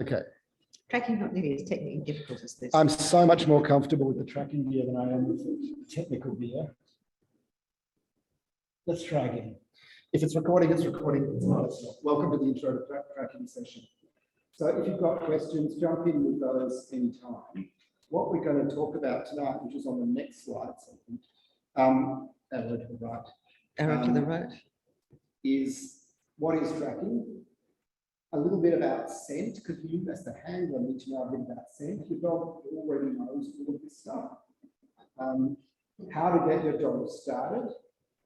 Okay. Tracking not nearly as technically difficult as this. I'm so much more comfortable with the tracking gear than I am with the technical gear. Let's try again. If it's recording, it's recording. It's not, it's not. Welcome to the intro to tracking session. So if you've got questions, jump in with those anytime. What we're going to talk about tonight, which is on the next slide, arrow to the right. Arrow to the right. Is what is tracking? A little bit about scent, because you as the handler need to know a bit about scent. Your dog already knows all of this stuff. How to get your dog started,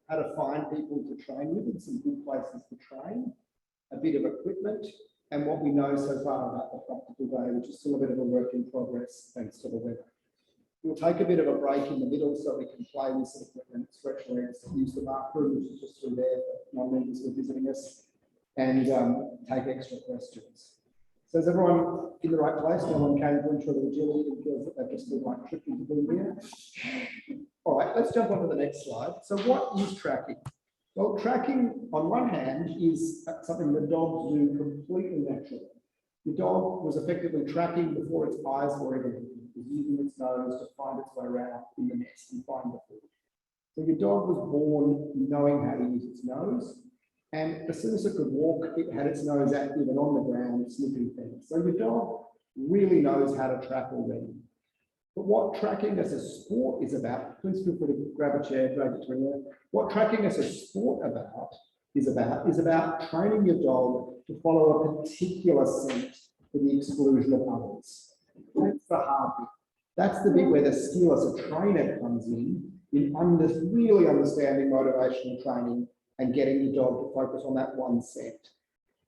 how to find people to train with and some good places to train, a bit of equipment, and what we know so far about the practical day, which is still a bit of a work in progress thanks to the weather. We'll take a bit of a break in the middle so we can play with some equipment, stretch legs, use the bathroom, which is just through there for non-members who are visiting us, and take extra questions. So is everyone in the right place? No one came to intro to agility and feels that they've just been like tricked into being here. All right, let's jump on to the next slide. So what is tracking? Well, tracking on one hand is something that dogs do completely naturally. The dog was effectively tracking before its eyes were ever moving. It was using its nose to find its way around in the nest and find the food. So your dog was born knowing how to use its nose. And as soon as it could walk, it had its nose active and on the ground, sniffing things. So your dog really knows how to track already. But what tracking as a sport is about, please feel free to grab a chair, drag it to anywhere. What tracking as a sport is about training your dog to follow a particular scent to the exclusion of others. That's the hard bit. That's the bit where the skill as a trainer comes in really understanding motivational training and getting your dog to focus on that one scent.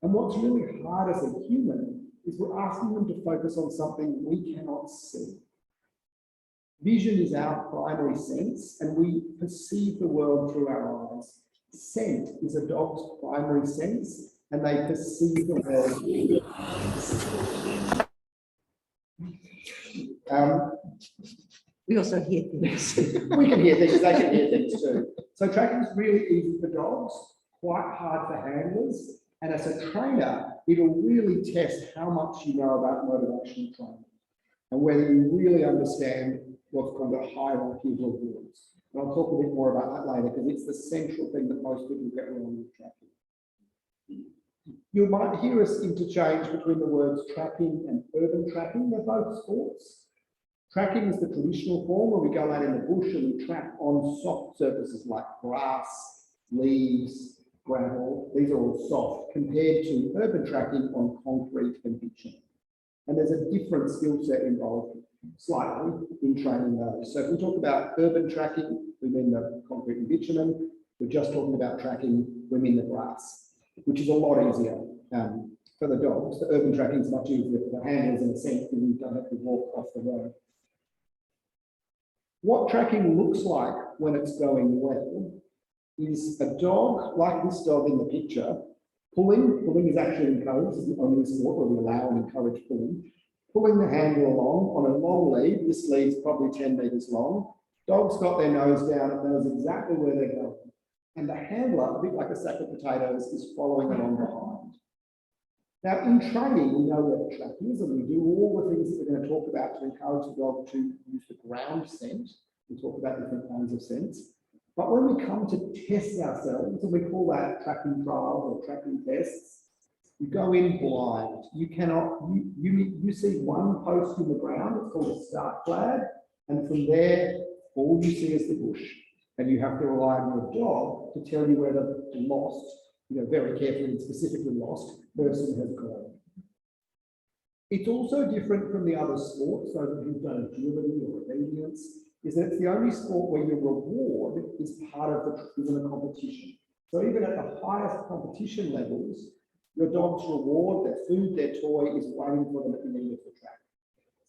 And what's really hard as a human is we're asking them to focus on something we cannot see. Vision is our primary sense, and we perceive the world through our eyes. Scent is a dog's primary sense, and they perceive the world. We also hear things. We can hear things, they can hear things too. So tracking is really easy for dogs, quite hard for handlers, and as a trainer, it'll really test how much you know about motivational training and whether you really understand what's called a hierarchy of rewards. And I'll talk a bit more about that later because it's the central thing that most people get wrong with tracking. You might hear us interchange between the words tracking and urban tracking. They're both sports. Tracking is the traditional form where we go out in the bush and we track on soft surfaces like grass, leaves, gravel. These are all soft compared to urban tracking on concrete and bitumen. And there's a different skill set involved slightly in training those. So if we talk about urban tracking, we mean the concrete and bitumen. We're just talking about tracking, we mean the grass, which is a lot easier for the dogs. The urban tracking is much easier for the handlers in a sense because you don't have to walk off the road. What tracking looks like when it's going well is a dog, like this dog in the picture, pulling. Pulling is actually encouraged. This is the only sport where we allow and encourage pulling. Pulling the handler along on a long lead. This lead's probably 10 meters long. Dog's got their nose down and knows exactly where they're going. And the handler, a bit like a sack of potatoes, is following along behind. Now, in training, we know where the track is, and we do all the things that we're going to talk about to encourage the dog to use the ground scent. We talk about different kinds of scents. But when we come to test ourselves, and we call that tracking trials or tracking tests, you go in blind. You cannot, you see one post in the ground, it's called a start flag, and from there, all you see is the bush. And you have to rely on your dog to tell you where the lost, very carefully and specifically lost person has gone. It's also different from the other sports, so that you've done agility or obedience, is that it's the only sport where your reward is part of the competition. So even at the highest competition levels, your dog's reward, their food, their toy is waiting for them at the end of the track.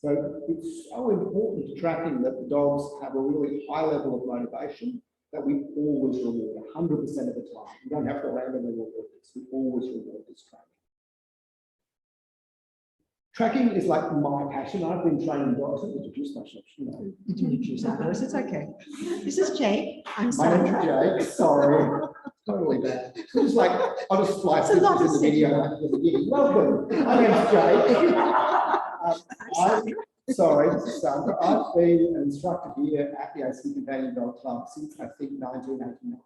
So it's so important to tracking that the dogs have a really high level of motivation that we always reward 100% of the time. You don't have to randomly reward this. We always reward this tracking. Tracking is like my passion. I've been training dogs. I didn't introduce myself, Did you introduce others? It's okay. This is Jake. I'm my name's Sandra. Jake. Sorry. totally bad. So just like, I'll just splice It's a lot this in of the video after the beginning. Welcome, my name's Jake. Sorry, this is Sandra. I've been an instructor here at the AC Companion Dog Club since I think 1989.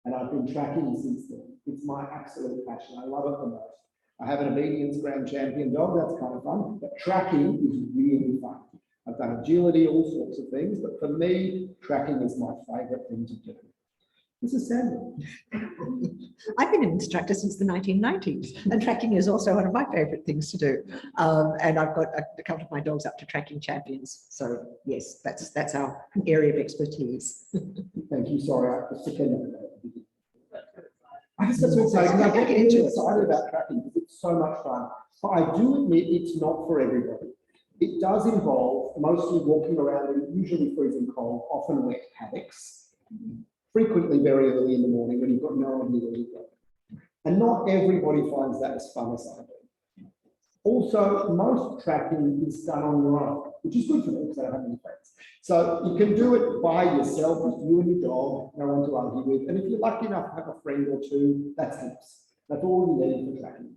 And I've been tracking since then. It's my absolute passion. I love it the most. I have an obedience grand champion dog, that's kind of fun, but tracking is really fun. I've done agility, all sorts of things, but for me, tracking is my favorite thing to do. This is Sandra. I've been an instructor since the 1990s, and tracking is also one of my favorite things to do. And I've got a couple of my dogs up to tracking champions. So yes, that's our area of expertise. Thank you. Sorry, I just pretended that. I just got so excited. I get really excited about tracking because it's so much fun. But I do admit it's not for everybody. It does involve mostly walking around in usually freezing cold, often wet paddocks, frequently very early in the morning when you've got no idea where you're going. And not everybody finds that as fun as I do. Also, most tracking is done on your own, which is good for me because I don't have any friends. So you can do it by yourself, with you and your dog, no one to argue with. And if you're lucky enough to have a friend or two, that helps. That's all you need for tracking.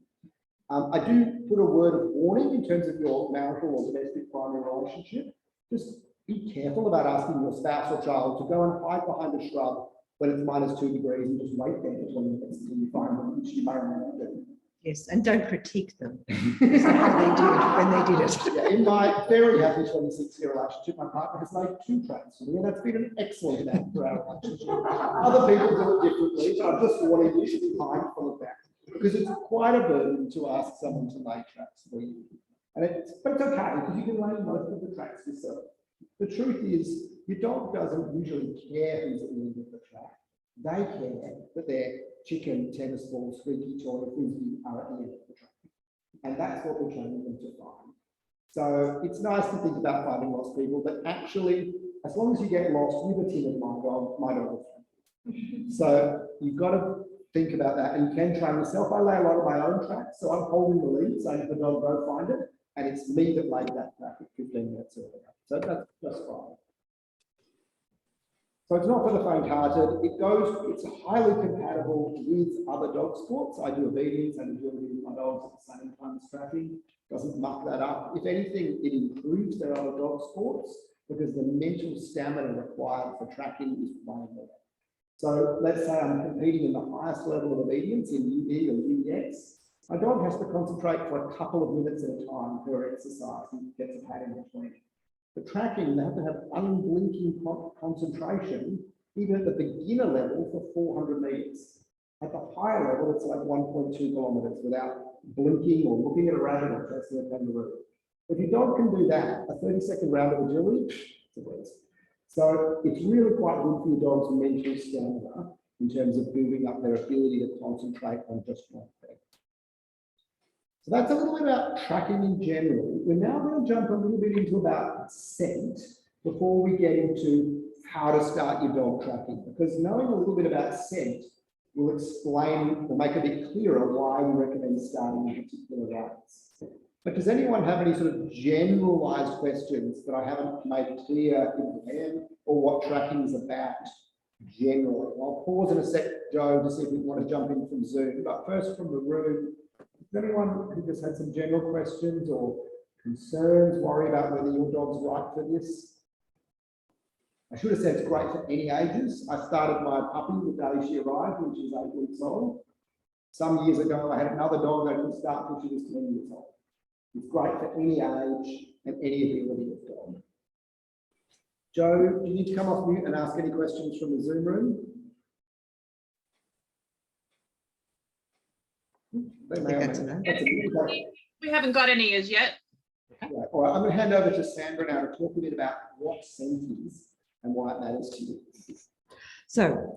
I do put a word of warning in terms of your marital or domestic primary relationship. Just be careful about asking your spouse or child to go and hide behind a shrub when it's -2 degrees and just wait there for 20 minutes until you find them, which you may or may not do. Yes, and don't critique them. It's how they did it when they did it. Yeah, in my very happy 26-year relationship, my partner has made 2 tracks for me, and that's been an excellent amount for our relationship. Other people do it differently, but I'm just warning you to be mindful of that, because it's quite a burden to ask someone to lay tracks for you. But it's okay, because you can lay most of the tracks yourself. The truth is, your dog doesn't usually care who's at the end of the track. They care that their chicken, tennis ball, squeaky toy, frisbee are at the end of the track. And that's what we're training them to find. So it's nice to think about finding lost people, but actually, as long as you get lost, you're the team of my dog will find you. So you've got to think about that, and you can train yourself. I lay a lot of my own tracks, so I'm holding the lead, saying to the dog, go find it, and it's me that laid that track at 15 minutes earlier. So that's just fine. So it's not for the faint-hearted. It's highly compatible with other dog sports. I do obedience and agility with my dogs at the same time as tracking. Doesn't muck that up. If anything, it improves their other dog sports because the mental stamina required for tracking is way more. So let's say I'm competing in the highest level of obedience in UD or UEX. My dog has to concentrate for a couple of minutes at a time per exercise and gets a pad in between. The tracking, they have to have unblinking concentration, even at the beginner level for 400 meters. At the higher level, it's like 1.2 kilometers without blinking or looking at a rabbit or chasing a kangaroo. If your dog can do that, a 30-second round of agility, it's a breeze. So it's really quite good for your dog's mental stamina in terms of building up their ability to concentrate on just one thing. So that's a little bit about tracking in general. We're now going to jump a little bit into about scent before we get into how to start your dog tracking, because knowing a little bit about scent will explain or make a bit clearer why we recommend starting in particular routes. But does anyone have any sort of generalized questions that I haven't made clear in the end, or what tracking is about generally? I'll pause in a sec, Joe, to see if we want to jump in from Zoom, but first from the room. Is anyone who just had some general questions or concerns, worry about whether your dog's right for this? I should have said it's great for any ages. I started my puppy the day she arrived when she was 8 weeks old. Some years ago, I had another dog I didn't start until she was 10 years old. It's great for any age and any ability of dog. Joe, do you need to come off mute and ask any questions from the Zoom room? We haven't got any as yet. Right. All right, I'm going to hand over to Sandra now to talk a bit about what scent is and why it matters to you. So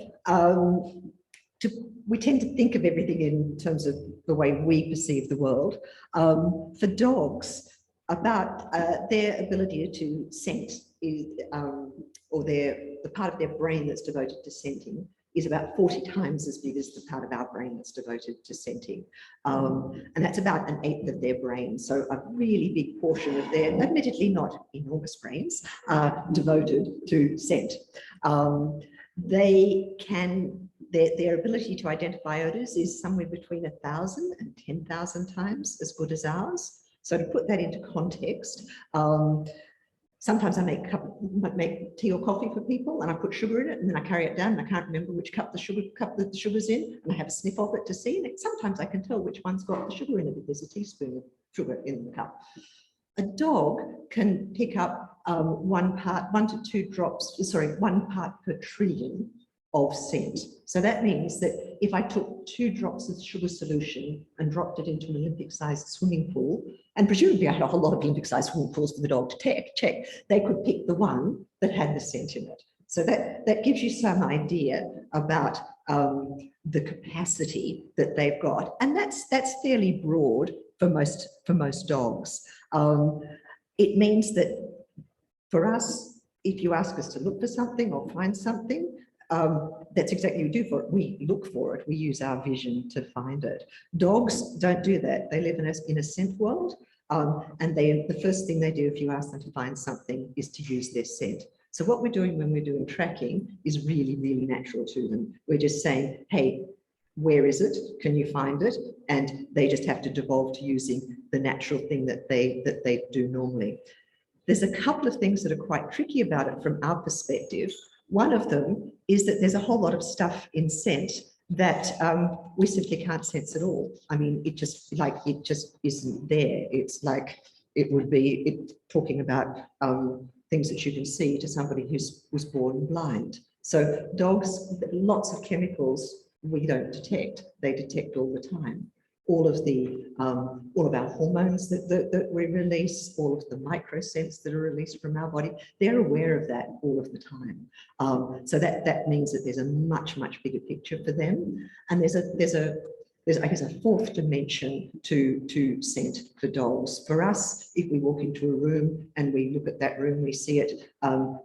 we tend to think of everything in terms of the way we perceive the world. For dogs, about their ability to scent is, or the part of their brain that's devoted to scenting is about 40 times as big as the part of our brain that's devoted to scenting. And that's about 1/8 of their brain. So a really big portion of their, admittedly not enormous brains, are devoted to scent. They can their ability to identify odors is somewhere between 1,000 and 10,000 times as good as ours. So to put that into context, sometimes I make tea or coffee for people and I put sugar in it and then I carry it down and I can't remember which cup the sugar's in, and I have a sniff of it to see, and sometimes I can tell which one's got the sugar in it if there's a teaspoon of sugar in the cup. A dog can pick up 1 to 2 drops, sorry, 1 part per trillion of scent. So that means that if I took 2 drops of sugar solution and dropped it into an Olympic-sized swimming pool, and presumably I had a whole lot of Olympic-sized swimming pools for the dog to check, they could pick the one that had the scent in it. So that gives you some idea about the capacity that they've got, and that's fairly broad for most dogs. It means that for us, if you ask us to look for something or find something, that's exactly what we do for it. We look for it. We use our vision to find it. Dogs don't do that. They live in a scent world, and the first thing they do if you ask them to find something is to use their scent. So what we're doing when we're doing tracking is really, really natural to them. We're just saying, hey, where is it? Can you find it? And they just have to devolve to using the natural thing that they do normally. There's a couple of things that are quite tricky about it from our perspective. One of them is that there's a whole lot of stuff in scent that we simply can't sense at all. I mean, it just isn't there. It's like it would be talking about things that you can see to somebody who was born blind. So dogs, lots of chemicals we don't detect. They detect all the time. All of our hormones that we release, all of the microscents that are released from our body, they're aware of that all of the time. So that means that there's a much bigger picture for them, and there's I guess a fourth dimension to scent for dogs. For us, if we walk into a room and we look at that room, we see it,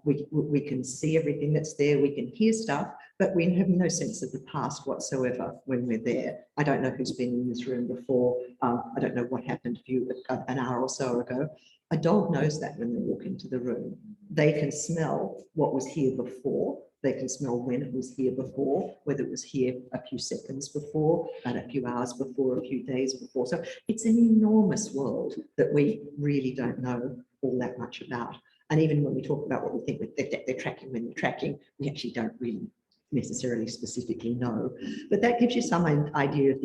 we can see everything that's there, we can hear stuff, but we have no sense of the past whatsoever when we're there. I don't know who's been in this room before. I don't know what happened an hour or so ago. A dog knows that when they walk into the room. They can smell what was here before. They can smell when it was here before, whether it was here a few seconds before, and a few hours before, a few days before. So it's an enormous world that we really don't know all that much about. And even when we talk about what we think they're tracking when they're tracking, we actually don't really necessarily specifically know. But that gives you some idea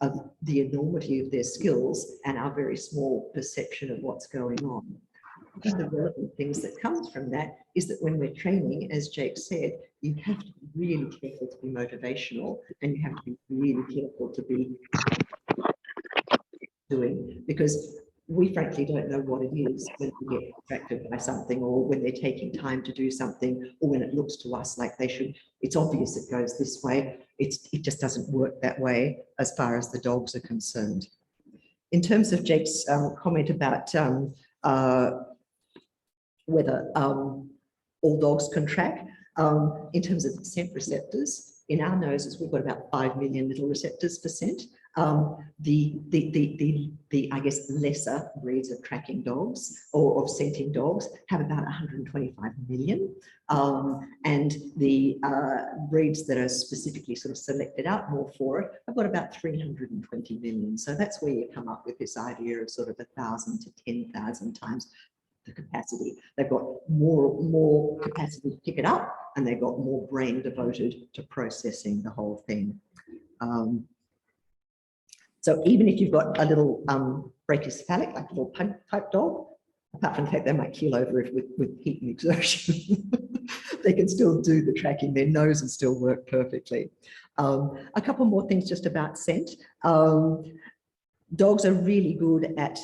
of the enormity of their skills and our very small perception of what's going on. One of the relevant things that comes from that is that when we're training, as Jake said, you have to be really careful to be motivational, and you have to be really careful to be doing, because we frankly don't know what it is when we get distracted by something, or when they're taking time to do something, or when it looks to us like they should. It's obvious it goes this way. It just doesn't work that way as far as the dogs are concerned. In terms of Jake's comment about whether all dogs can track, in terms of scent receptors, in our noses, we've got about 5 million little receptors for scent. The I guess lesser breeds of tracking dogs or of scenting dogs have about 125 million, and the breeds that are specifically sort of selected out more for it have got about 320 million. So that's where you come up with this idea of sort of 1,000 to 10,000 times the capacity. They've got more capacity to pick it up, and they've got more brain devoted to processing the whole thing. So even if you've got a little brachycephalic, like a little pug type dog, apart from the fact they might keel over it with heat and exertion, they can still do the tracking. Their noses still work perfectly. A couple more things just about scent. Dogs are really good at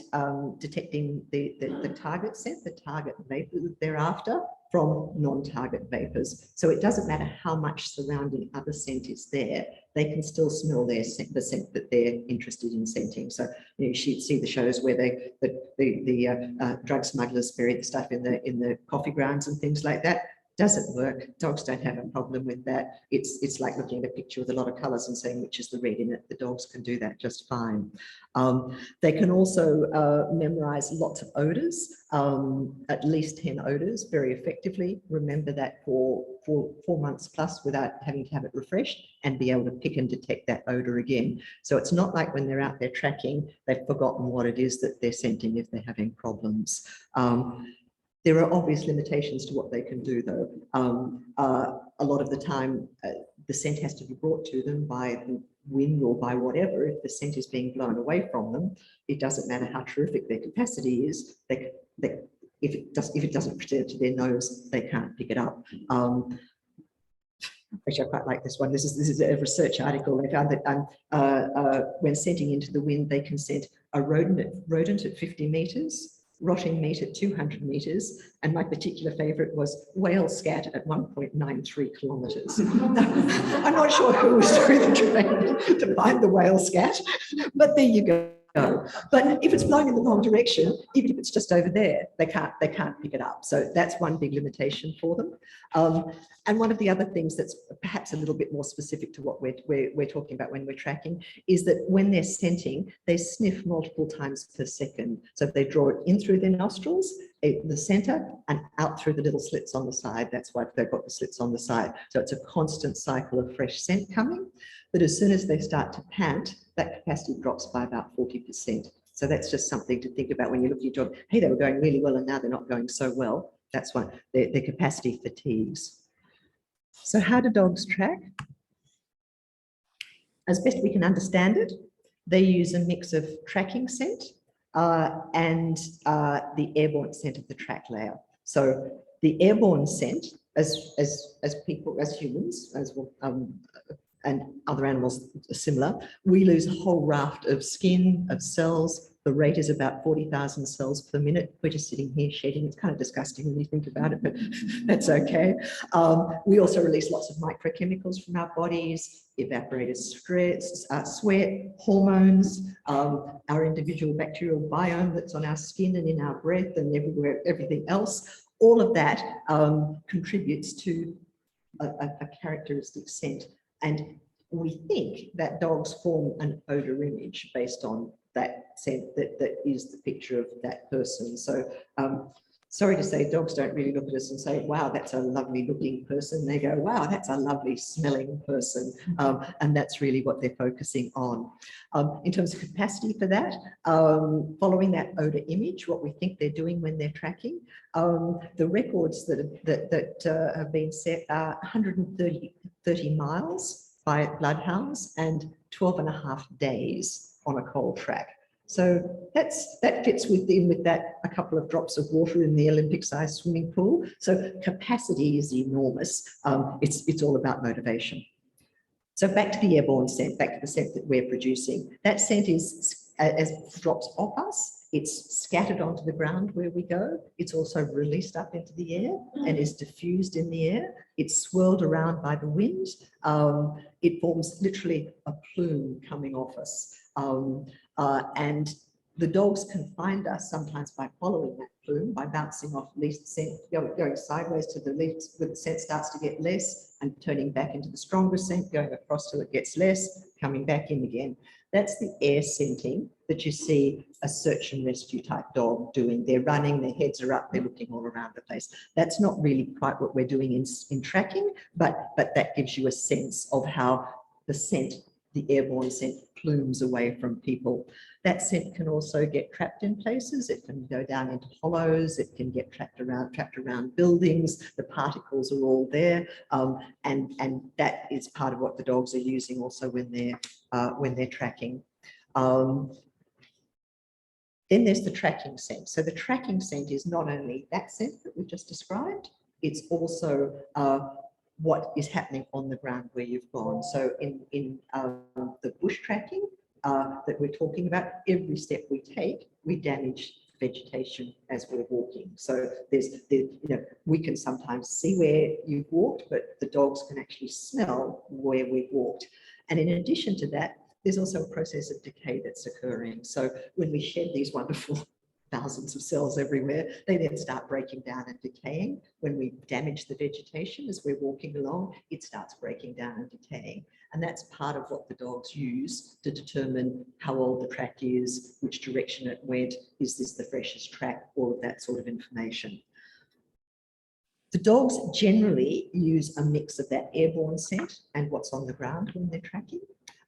detecting the target scent, the target vapor that they're after, from non-target vapors. So it doesn't matter how much surrounding other scent is there, they can still smell the scent that they're interested in scenting. So you see the shows where the drug smugglers bury the stuff in the coffee grounds and things like that. Doesn't work. Dogs don't have a problem with that. It's like looking at a picture with a lot of colours and saying which is the red in it. The dogs can do that just fine. They can also memorise lots of odours, at least 10 odours very effectively. Remember that for 4 months plus without having to have it refreshed, and be able to pick and detect that odour again. So it's not like when they're out there tracking, they've forgotten what it is that they're scenting if they're having problems. There are obvious limitations to what they can do, though. A lot of the time, the scent has to be brought to them by the wind or by whatever. If the scent is being blown away from them, it doesn't matter how terrific their capacity is. If it doesn't present to their nose, they can't pick it up. Actually, I quite like this one. This is a research article. They found that when scenting into the wind, they can scent a rodent at 50 metres, rotting meat at 200 metres, and my particular favourite was whale scat at 1.93 kilometres. I'm not sure who was doing the training to find the whale scat, but there you go. But if it's blowing in the wrong direction, even if it's just over there, they can't pick it up. So that's one big limitation for them. And one of the other things that's perhaps a little bit more specific to what we're talking about when we're tracking is that when they're scenting, they sniff multiple times per second. So they draw it in through their nostrils, the centre, and out through the little slits on the side. That's why they've got the slits on the side. So it's a constant cycle of fresh scent coming. But as soon as they start to pant, that capacity drops by about 40%. So that's just something to think about when you look at your dog. Hey, they were going really well and now they're not going so well. That's why their capacity fatigues. So how do dogs track? As best we can understand it, they use a mix of tracking scent and the airborne scent of the track layer. So the airborne scent, as people, as humans, as well, and other animals are similar, we lose a whole raft of skin, of cells. The rate is about 40,000 cells per minute. We're just sitting here shedding. It's kind of disgusting when you think about it, but that's okay. We also release lots of microchemicals from our bodies, evaporated stress, sweat, hormones, our individual bacterial biome that's on our skin and in our breath and everywhere, everything else. All of that contributes to a characteristic scent. And we think that dogs form an odour image based on that scent that is the picture of that person. So sorry to say, dogs don't really look at us and say, wow, that's a lovely looking person. They go, wow, that's a lovely smelling person. And that's really what they're focusing on. In terms of capacity for that, following that odour image, what we think they're doing when they're tracking, the records that have been set are 130 miles by bloodhounds and 12.5 days on a cold track. So that fits within with that a couple of drops of water in the Olympic-sized swimming pool. So capacity is enormous. It's all about motivation. So back to the airborne scent, back to the scent that we're producing. That scent is, as it drops off us, it's scattered onto the ground where we go. It's also released up into the air and is diffused in the air. It's swirled around by the wind. It forms literally a plume coming off us. And the dogs can find us sometimes by following that plume, by bouncing off least scent, going sideways to the least, where the scent starts to get less and turning back into the stronger scent, going across till it gets less, coming back in again. That's the air scenting that you see a search and rescue type dog doing. They're running, their heads are up, they're looking all around the place. That's not really quite what we're doing in tracking, but that gives you a sense of how the scent, the airborne scent, plumes away from people. That scent can also get trapped in places. It can go down into hollows. It can get trapped around buildings. The particles are all there, and that is part of what the dogs are using also when they're tracking. Then there's the tracking scent. So the tracking scent is not only that scent that we just described, it's also what is happening on the ground where you've gone. So in the bush tracking that we're talking about, every step we take, we damage vegetation as we're walking. So we can sometimes see where you've walked, but the dogs can actually smell where we've walked. And in addition to that, there's also a process of decay that's occurring. So when we shed these wonderful thousands of cells everywhere. They then start breaking down and decaying. When we damage the vegetation as we're walking along, it starts breaking down and decaying. And that's part of what the dogs use to determine how old the track is, which direction it went, is this the freshest track, all of that sort of information. The dogs generally use a mix of that airborne scent and what's on the ground when they're tracking.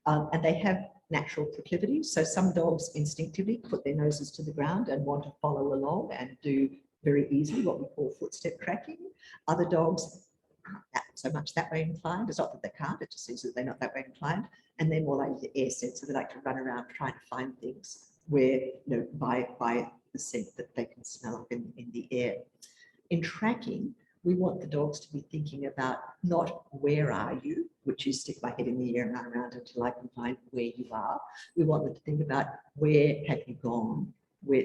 And they have natural proclivities. So some dogs instinctively put their noses to the ground and want to follow along and do very easily what we call footstep tracking. Other dogs aren't so much that way inclined. It's not that they can't, it just seems that they're not that way inclined. And they're more like the air scent, so they like to run around trying to find things where, by the scent that they can smell up in the air. In tracking, we want the dogs to be thinking about not where are you, which is stick my head in the air and run around until I can find where you are. We want them to think about where have you gone,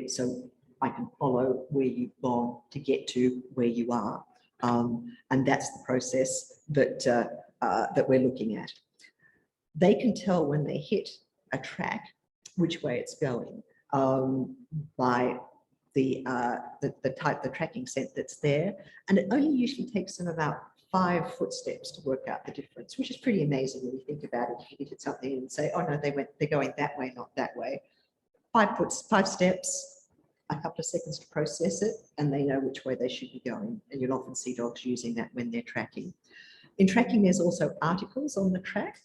so I can follow where you've gone to get to where you are. And that's the process that we're looking at. They can tell when they hit a track which way it's going by the tracking scent that's there, and it only usually takes them about 5 footsteps to work out the difference, which is pretty amazing when you think about it. If you hit something and say, oh no, they're going that way, not that way. 5 steps, a couple of seconds to process it, and they know which way they should be going. And you'll often see dogs using that when they're tracking. In tracking, there's also articles on the track.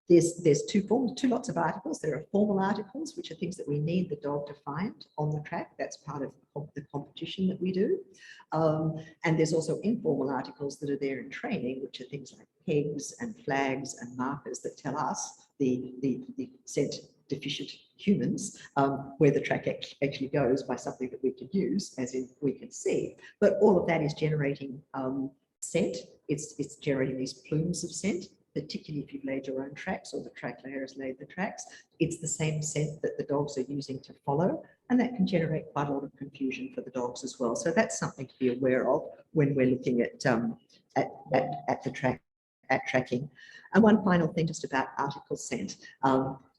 There's two lots of articles. There are formal articles, which are things that we need the dog to find on the track. That's part of the competition that we do. And there's also informal articles that are there in training, which are things like pegs and flags and markers that tell us, the scent deficient humans, where the track actually goes by something that we can use, as in we can see. But all of that is generating scent. It's generating these plumes of scent, particularly if you've laid your own tracks or the track layer has laid the tracks. It's the same scent that the dogs are using to follow, and that can generate quite a lot of confusion for the dogs as well. So that's something to be aware of when we're looking at tracking. And one final thing just about article scent.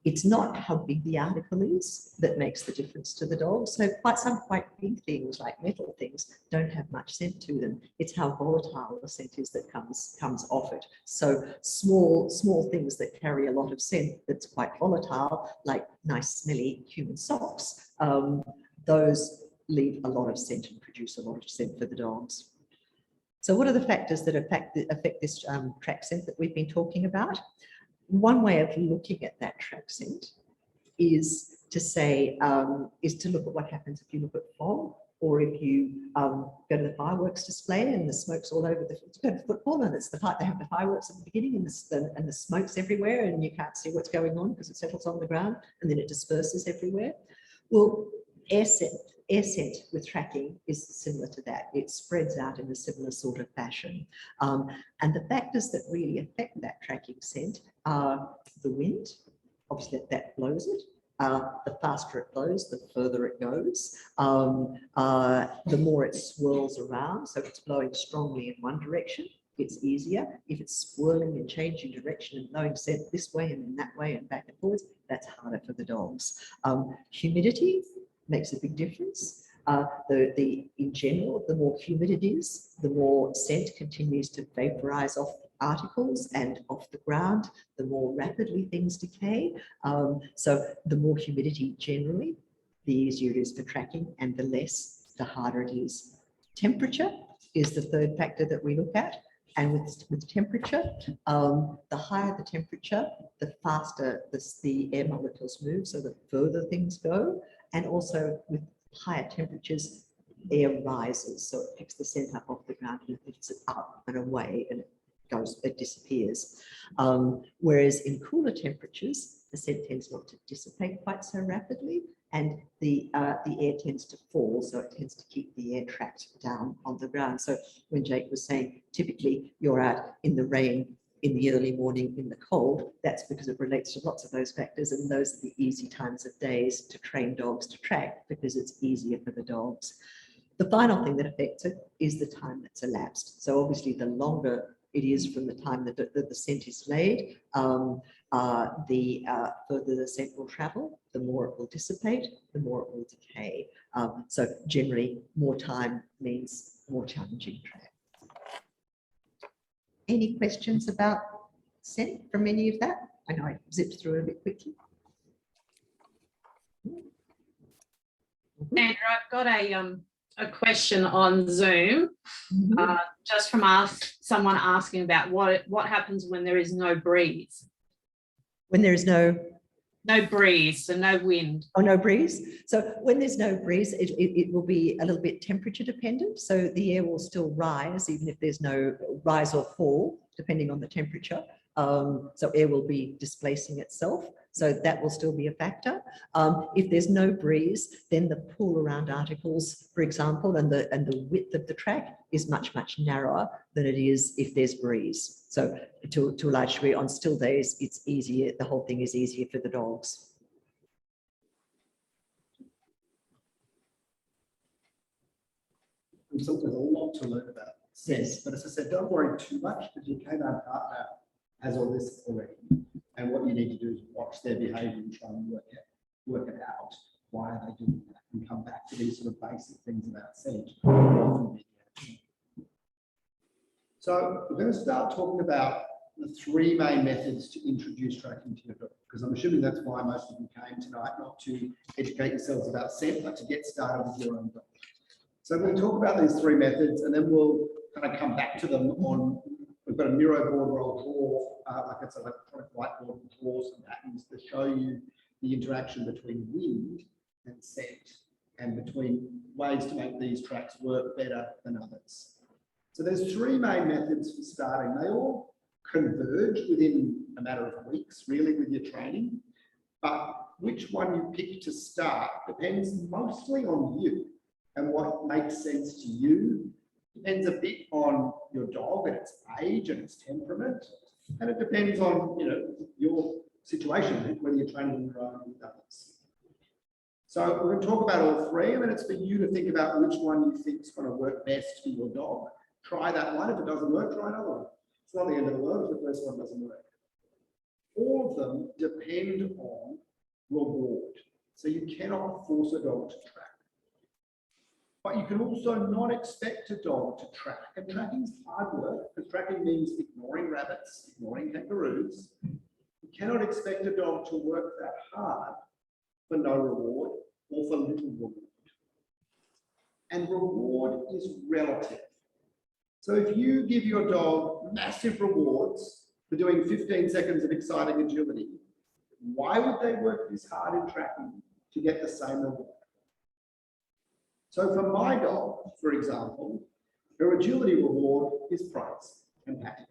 It's not how big the article is that makes the difference to the dog. So some quite big things like metal things don't have much scent to them. It's how volatile the scent is that comes off it. So small things that carry a lot of scent that's quite volatile, like nice smelly human socks, those leave a lot of scent and produce a lot of scent for the dogs. So what are the factors that affect this track scent that we've been talking about? One way of looking at that track scent is to say, is to look at what happens if you look at fog, or if you go to the fireworks display and the smoke's all over go to football and it's the part they have the fireworks at the beginning and the smoke's everywhere and you can't see what's going on because it settles on the ground and then it disperses everywhere. Well, air scent with tracking is similar to that. It spreads out in a similar sort of fashion. And the factors that really affect that tracking scent are the wind, obviously that blows it. The faster it blows, the further it goes. The more it swirls around, so if it's blowing strongly in one direction, it's easier. If it's swirling and changing direction and blowing scent this way and then that way and back and forwards, that's harder for the dogs. Humidity makes a big difference. In general, the more humid it is, the more scent continues to vaporize off articles and off the ground, the more rapidly things decay. So the more humidity generally, the easier it is for tracking, and the harder it is. Temperature is the third factor that we look at. And with temperature, the higher the temperature, the faster the air molecules move, so the further things go. And also with higher temperatures, air rises, so it picks the scent up off the ground and lifts it up and away, and it disappears. Whereas in cooler temperatures, the scent tends not to dissipate quite so rapidly, and the air tends to fall, so it tends to keep the air trapped down on the ground. So when Jake was saying, typically you're out in the rain in the early morning in the cold, that's because it relates to lots of those factors, and those are the easy times of days to train dogs to track because it's easier for the dogs. The final thing that affects it is the time that's elapsed. So obviously the longer it is from the time that the scent is laid, the further the scent will travel, the more it will dissipate, the more it will decay. So generally, more time means more challenging track. Any questions about scent from any of that? I know I zipped through it a bit quickly. Andrew, I've got a question on Zoom, just from someone asking about what happens when there is no breeze. When there is no breeze, so no wind. Oh, no breeze. So when there's no breeze, it will be a little bit temperature dependent. So the air will still rise, even if there's no rise or fall, depending on the temperature. So air will be displacing itself. So that will still be a factor. If there's no breeze, then the pull around articles, for example, and the width of the track is much, much narrower than it is if there's breeze. So to a large degree, on still days, it's easier. The whole thing is easier for the dogs. So there's a lot to learn about scent, Yes. but as I said, don't worry too much because your canine partner has all this already. And what you need to do is watch their behaviour and try and work it out. Why are they doing that? And come back to these sort of basic things about scent. So we're going to start talking about the three main methods to introduce tracking to your dog, because I'm assuming that's why most of you came tonight, not to educate yourselves about scent, but to get started with your own dog. So we're going to talk about these three methods, and then we'll kind of come back to them on. We've got a Miro board roll draw, like it's an electronic whiteboard with drawers and patterns to show you the interaction between wind and scent, and between ways to make these tracks work better than others. So there's three main methods for starting. They all converge within a matter of weeks, really, with your training. But which one you pick to start depends mostly on you and what makes sense to you. Depends a bit on your dog and its age and its temperament. And it depends on, your situation, whether you're training on your own or with others. So we're going to talk about all three, and then it's for you to think about which one you think is going to work best for your dog. Try that one. If it doesn't work, try another one. It's not the end of the world if the first one doesn't work. All of them depend on reward. So you cannot force a dog to track. But you can also not expect a dog to track. And tracking is hard work, because tracking means ignoring rabbits, ignoring kangaroos. You cannot expect a dog to work that hard for no reward or for little reward. And reward is relative. So if you give your dog massive rewards for doing 15 seconds of exciting agility, why would they work this hard in tracking to get the same reward? So for my dog, for example, her agility reward is praise and patting.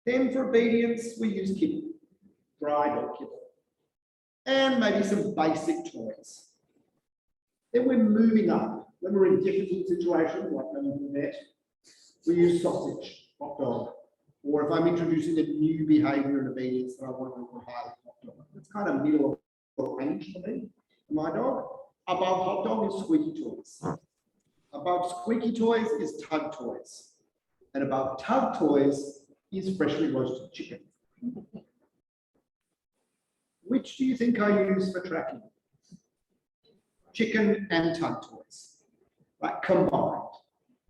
Then for obedience, we use kibble, dry dog kibble, and maybe some basic toys. Then we're moving up. When we're in difficult situations, like going to the vet, we use sausage, hot dog. Or if I'm introducing a new behaviour and obedience that I want to reward highly, hot dog. It's kind of middle of the range for me, for my dog. Above hot dog is squeaky toys. Above squeaky toys is tug toys. And above tug toys is freshly roasted chicken. Which do you think I use for tracking? Chicken and tug toys, like combined.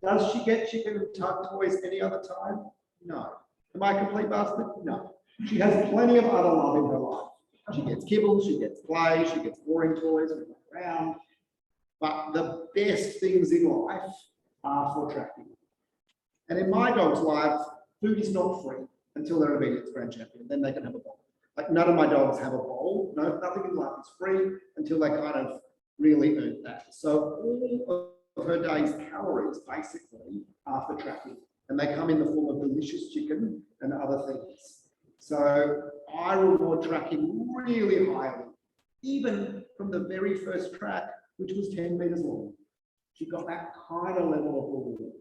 Does she get chicken and tug toys any other time? No. Am I a complete bastard? No. She has plenty of other love in her life. She gets kibble, she gets play, she gets boring toys, we walk around. But the best things in life are for tracking. And in my dog's life, food is not free until they're obedience grand champion. Then they can have a bowl. Like none of my dogs have a bowl. No, nothing in life is free until they kind of really earn that. So all of her day's calories basically are for tracking. And they come in the form of delicious chicken and other things. So I reward tracking really highly, even from the very first track, which was 10 meters long. She got that kind of level of reward.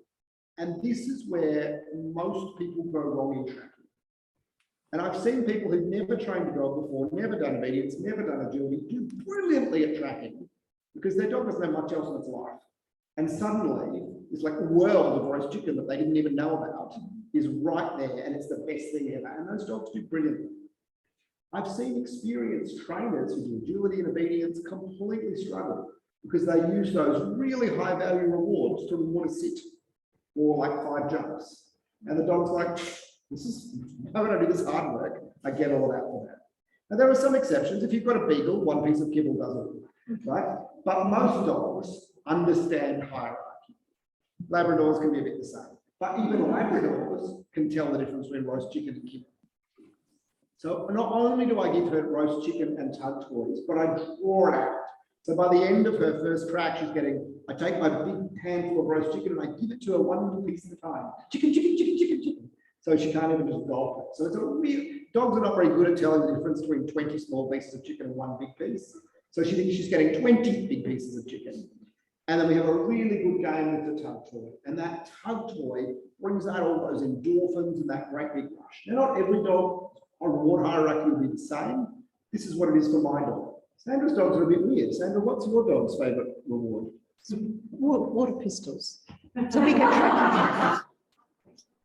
And this is where most people go wrong in tracking. And I've seen people who've never trained a dog before, never done obedience, never done agility, do brilliantly at tracking because their dog doesn't have much else in its life. And suddenly, it's like a world of roast chicken that they didn't even know about is right there, and it's the best thing ever. And those dogs do brilliantly. I've seen experienced trainers who do agility and obedience completely struggle because they use those really high value rewards to reward a sit or like 5 jumps. And the dog's like, why would I do this hard work? I get all that for that. And there are some exceptions. If you've got a beagle, 1 piece of kibble does it, right? But most dogs understand hierarchy. Labradors can be a bit the same. But even Labradors can tell the difference between roast chicken and kibble. So not only do I give her roast chicken and tug toys, but I draw it out. So by the end of her first track, she's getting, I take my big handful of roast chicken and I give it to her 1 little piece at a time. Chicken, chicken, chicken, chicken, chicken. So she can't even just gulp it. So it's a real, dogs are not very good at telling the difference between 20 small pieces of chicken and 1 big piece. So she thinks she's getting 20 big pieces of chicken. And then we have a really good game with the tug toy. And that tug toy brings out all those endorphins and that great big rush. Now, not every dog or reward hierarchy will be the same. This is what it is for my dog. Sandra's dogs are a bit weird. Sandra, what's your dog's favourite reward? Water pistols. So we get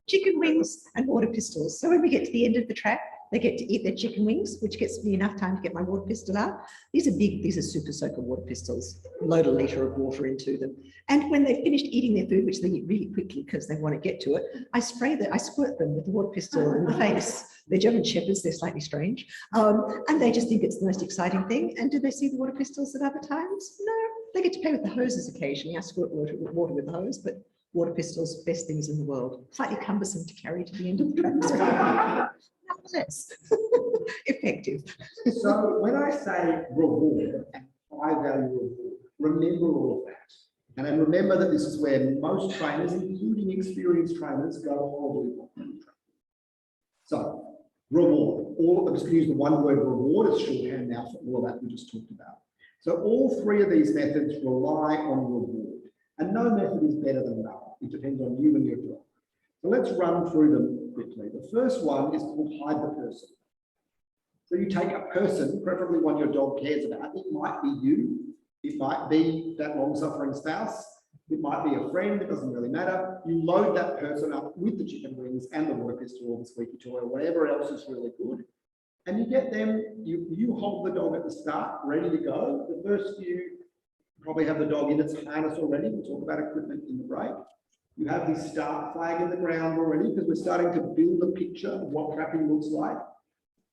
chicken wings and water pistols. So when we get to the end of the track, they get to eat their chicken wings, which gets me enough time to get my water pistol out. These are big, these are super soaker water pistols, load a litre of water into them. And when they've finished eating their food, which they eat really quickly because they want to get to it, I squirt them with the water pistol in the face. They're German Shepherds, they're slightly strange. And they just think it's the most exciting thing. And do they see the water pistols at other times? No, they get to play with the hoses occasionally. I squirt water with the hose, but water pistols, best things in the world. Slightly cumbersome to carry to the end of the track. Nonetheless, effective. So when I say reward and high value reward, remember all of that. And then remember that this is where most trainers, including experienced trainers, go horribly wrong. So reward, I'm just going to use the one word reward as shorthand now for all of that we just talked about. So all 3 of these methods rely on reward. And no method is better than another. It depends on you and your dog. So let's run through them quickly. The first one is called hide the person. So you take a person, preferably one your dog cares about. It might be you. It might be that long-suffering spouse. It might be a friend. It doesn't really matter. You load that person up with the chicken wings and the water pistol or the squeaky toy or whatever else is really good. And you get them, you hold the dog at the start, ready to go. The first few probably have the dog in its harness already. We'll talk about equipment in the break. You have this start flag in the ground already because we're starting to build a picture of what trapping looks like.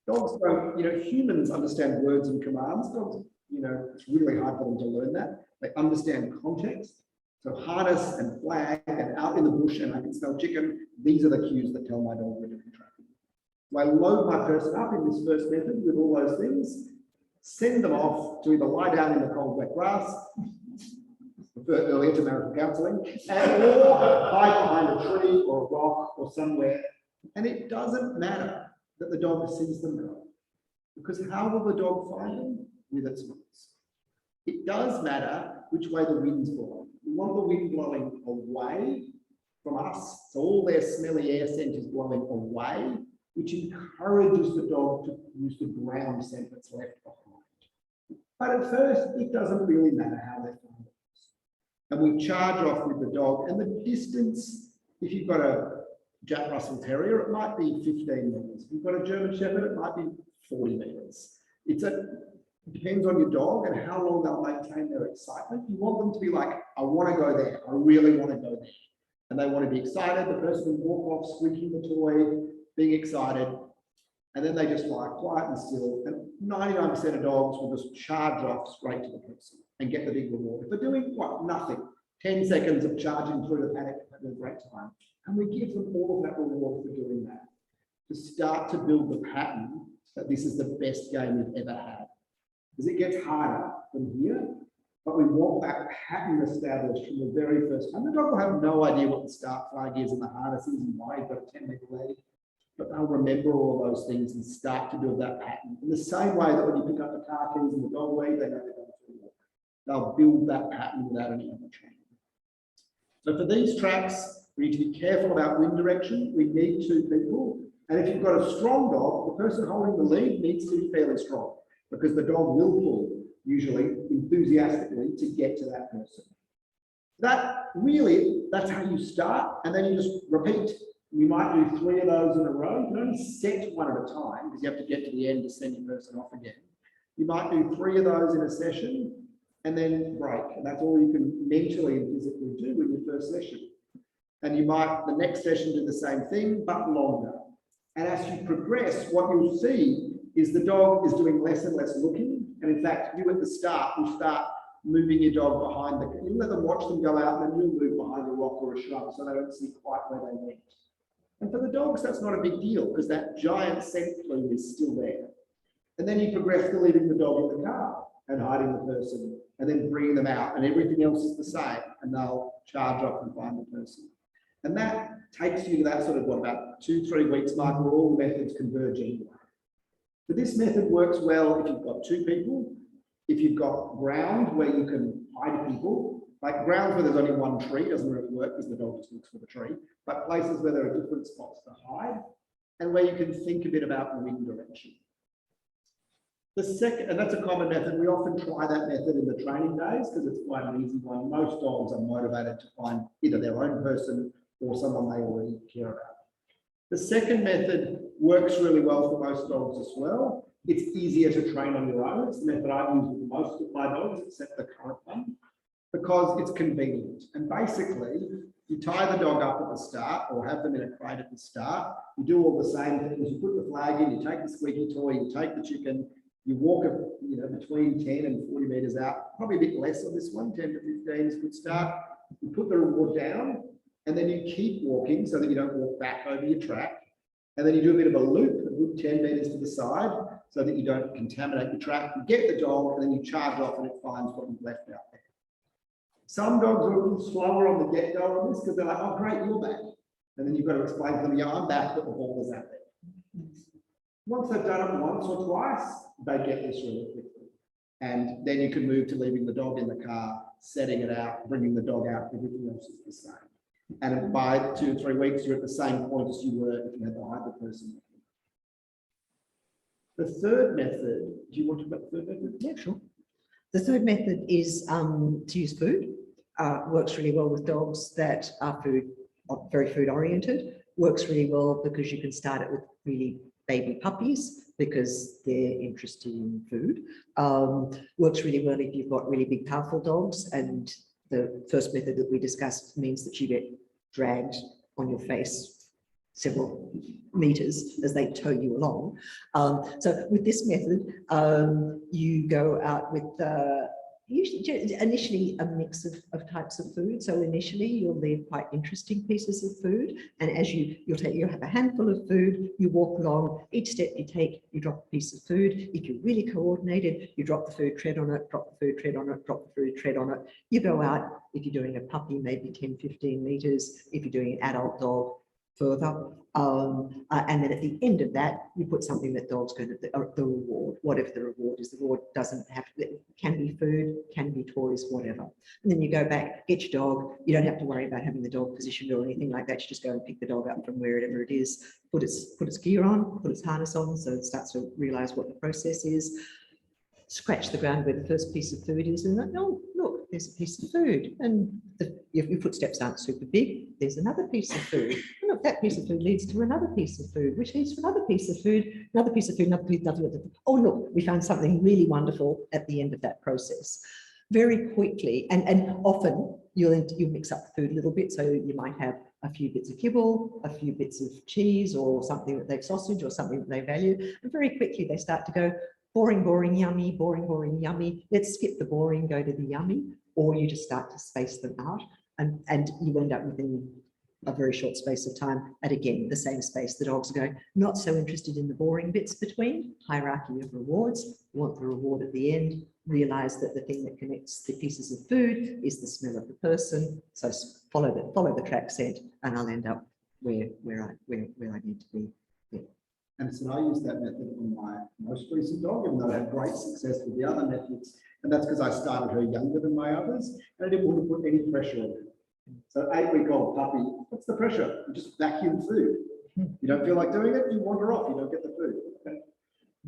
Dogs don't, humans understand words and commands. Dogs, it's really hard for them to learn that. They understand context. So harness and flag and out in the bush and I can smell chicken. These are the cues that tell my dog we're doing trapping. So I load my person up in this first method with all those things, send them off to either lie down in the cold wet grass, referred earlier to marital counselling, or hide behind a tree or a rock or somewhere. And it doesn't matter that the dog sees them go, because how will the dog find them? With its nose. It does matter which way the wind's blowing. We want the wind blowing away from us, so all their smelly air scent is blowing away, which encourages the dog to use the ground scent that's left behind. But at first, it doesn't really matter how they find it. And we charge off with the dog, and the distance, if you've got a Jack Russell Terrier, it might be 15 metres. If you've got a German Shepherd, it might be 40 metres. It depends on your dog and how long they'll maintain their excitement. You want them to be like, I want to go there. I really want to go there. And they want to be excited. The person will walk off, squeaking the toy, being excited. And then they just lie quiet and still. And 99% of dogs will just charge off straight to the person and get the big reward. If they're doing what? Nothing. 10 seconds of charging through the paddock at a great time. And we give them all of that reward for doing that. To start to build the pattern that this is the best game we've ever had. Because it gets harder from here, but we want that pattern established from the very first time. The dog will have no idea what the start flag is and the harness is and why you've got a 10-metre leg, but they'll remember all of those things and start to build that pattern. In the same way that when you pick up the car keys and the dog lead, they know they're going for a walk. They'll build that pattern without any other training. So for these tracks, we need to be careful about wind direction. We need 2 people. And if you've got a strong dog, the person holding the lead needs to be fairly strong, because the dog will pull, usually enthusiastically, to get to that person. That's how you start, and then you just repeat. We might do 3 of those in a row. You can only set one at a time because you have to get to the end to send your person off again. You might do 3 of those in a session and then break. And that's all you can mentally and physically do with your first session. And you might, the next session, do the same thing, but longer. And as you progress, what you'll see is the dog is doing less and less looking. And in fact, you at the start will start moving your dog behind the, you let them watch them go out and then you'll move behind a rock or a shrub so they don't see quite where they went. And for the dogs, that's not a big deal because that giant scent plume is still there. And then you progress to leaving the dog in the car and hiding the person and then bringing them out and everything else is the same and they'll charge off and find the person. And that takes you to that sort of, what, about 2-3 weeks mark where all the methods converge anyway. But this method works well if you've got 2 people, if you've got ground where you can hide people, like grounds where there's only one tree doesn't really work because the dog just looks for the tree, but places where there are different spots to hide and where you can think a bit about wind direction. The second, and that's a common method, we often try that method in the training days because it's quite an easy one. Most dogs are motivated to find either their own person or someone they already care about. The second method works really well for most dogs as well. It's easier to train on your own. It's the method I've used with most of my dogs, except the current one, because it's convenient. And basically, you tie the dog up at the start or have them in a crate at the start. You do all the same things. You put the flag in, you take the squeaky toy, you take the chicken, you walk between 10 and 40 meters out, probably a bit less on this one, 10 to 15 is a good start. You put the reward down and then you keep walking so that you don't walk back over your track. And then you do a bit of a loop, a good 10 meters to the side so that you don't contaminate the track. You get the dog and then you charge off and it finds what you've left out there. Some dogs are a little slower on the get-go on this because they're like, oh, great, you're back. And then you've got to explain to them, yeah, I'm back, but the ball is out there. Once they've done it once or twice, they get this really quickly. And then you can move to leaving the dog in the car, setting it out, bringing the dog out, everything else is the same. And by 2 or 3 weeks, you're at the same point as you were if you had to hide the person. The third method, do you want to talk about the third method? Yeah, sure. The third method is to use food. Works really well with dogs that are very food oriented. Works really well because you can start it with really baby puppies because they're interested in food. Works really well if you've got really big, powerful dogs. And the first method that we discussed means that you get dragged on your face several meters as they tow you along. So with this method, you go out with usually initially a mix of types of food. So initially you'll leave quite interesting pieces of food, and as you'll have a handful of food, you walk along, each step you take, you drop a piece of food. If you're really coordinated, you drop the food, tread on it, drop the food, tread on it, drop the food, tread on it. You go out, if you're doing a puppy, maybe 10-15 meters. If you're doing an adult dog, further, and then at the end of that, you put something that dog's going to, the reward, whatever the reward is. The reward doesn't have to, it can be food, can be toys, whatever. And then you go back, get your dog. You don't have to worry about having the dog positioned or anything like that. You just go and pick the dog up from wherever it is, put its gear on, put its harness on, so it starts to realize what the process is. Scratch the ground where the first piece of food is, and like, oh, look, there's a piece of food, and your footsteps aren't super big. There's another piece of food. And look, that piece of food leads to another piece of food, which leads to another piece of food, another piece of food, another piece, another. Oh, look, we found something really wonderful at the end of that process. Very quickly, and often you'll mix up the food a little bit, so you might have a few bits of kibble, a few bits of cheese, or something that they've sausage, or something that they value, and very quickly they start to go, boring, boring, yummy, boring, boring, yummy. Let's skip the boring, go to the yummy, or you just start to space them out, and you end up within a very short space of time at, again, the same space. The dogs are going, not so interested in the boring bits between, hierarchy of rewards, want the reward at the end, realize that the thing that connects the pieces of food is the smell of the person. So follow the track scent, and I'll end up where I need to be. Yeah. And so I used that method on my most recent dog, even though I had great success with the other methods. And that's because I started her younger than my others, and I didn't want to put any pressure on her. So 8-week-old puppy, what's the pressure? You just vacuum food. You don't feel like doing it, you wander off, you don't get the food. Okay.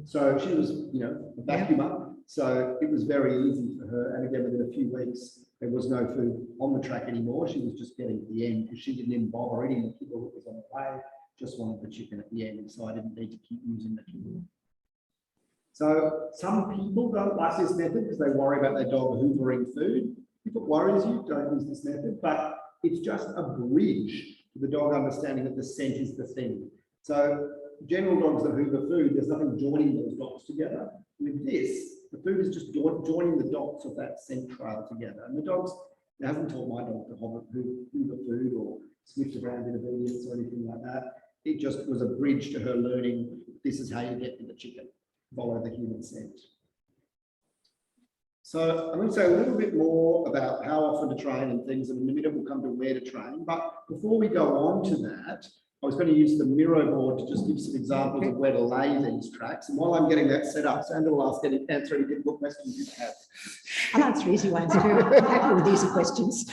So she was, a vacuumer. So it was very easy for her. And again, within a few weeks, there was no food on the track anymore. She was just getting to the end because she didn't even bother eating the kibble that was on the way, just wanted the chicken at the end. So I didn't need to keep using the kibble. So some people don't like this method because they worry about their dog hoovering food. If it worries you, don't use this method, but it's just a bridge to the dog understanding that the scent is the thing. So general dogs that hoover food, there's nothing joining those dots together. With this, the food is just joining the dots of that scent trail together. And the dogs, it hasn't taught my dog to hoover food or sniffed around in obedience or anything like that. It just was a bridge to her learning, this is how you get to the chicken, follow the human scent. So I'm going to say a little bit more about how often to train and things, and in a minute we'll come to where to train. But before we go on to that, I was going to use the Miro board to just give some examples of where to lay these tracks. And while I'm getting that set up, Sandra will answer any difficult questions you have. I'll answer easy ones too. I'm happy with easy questions.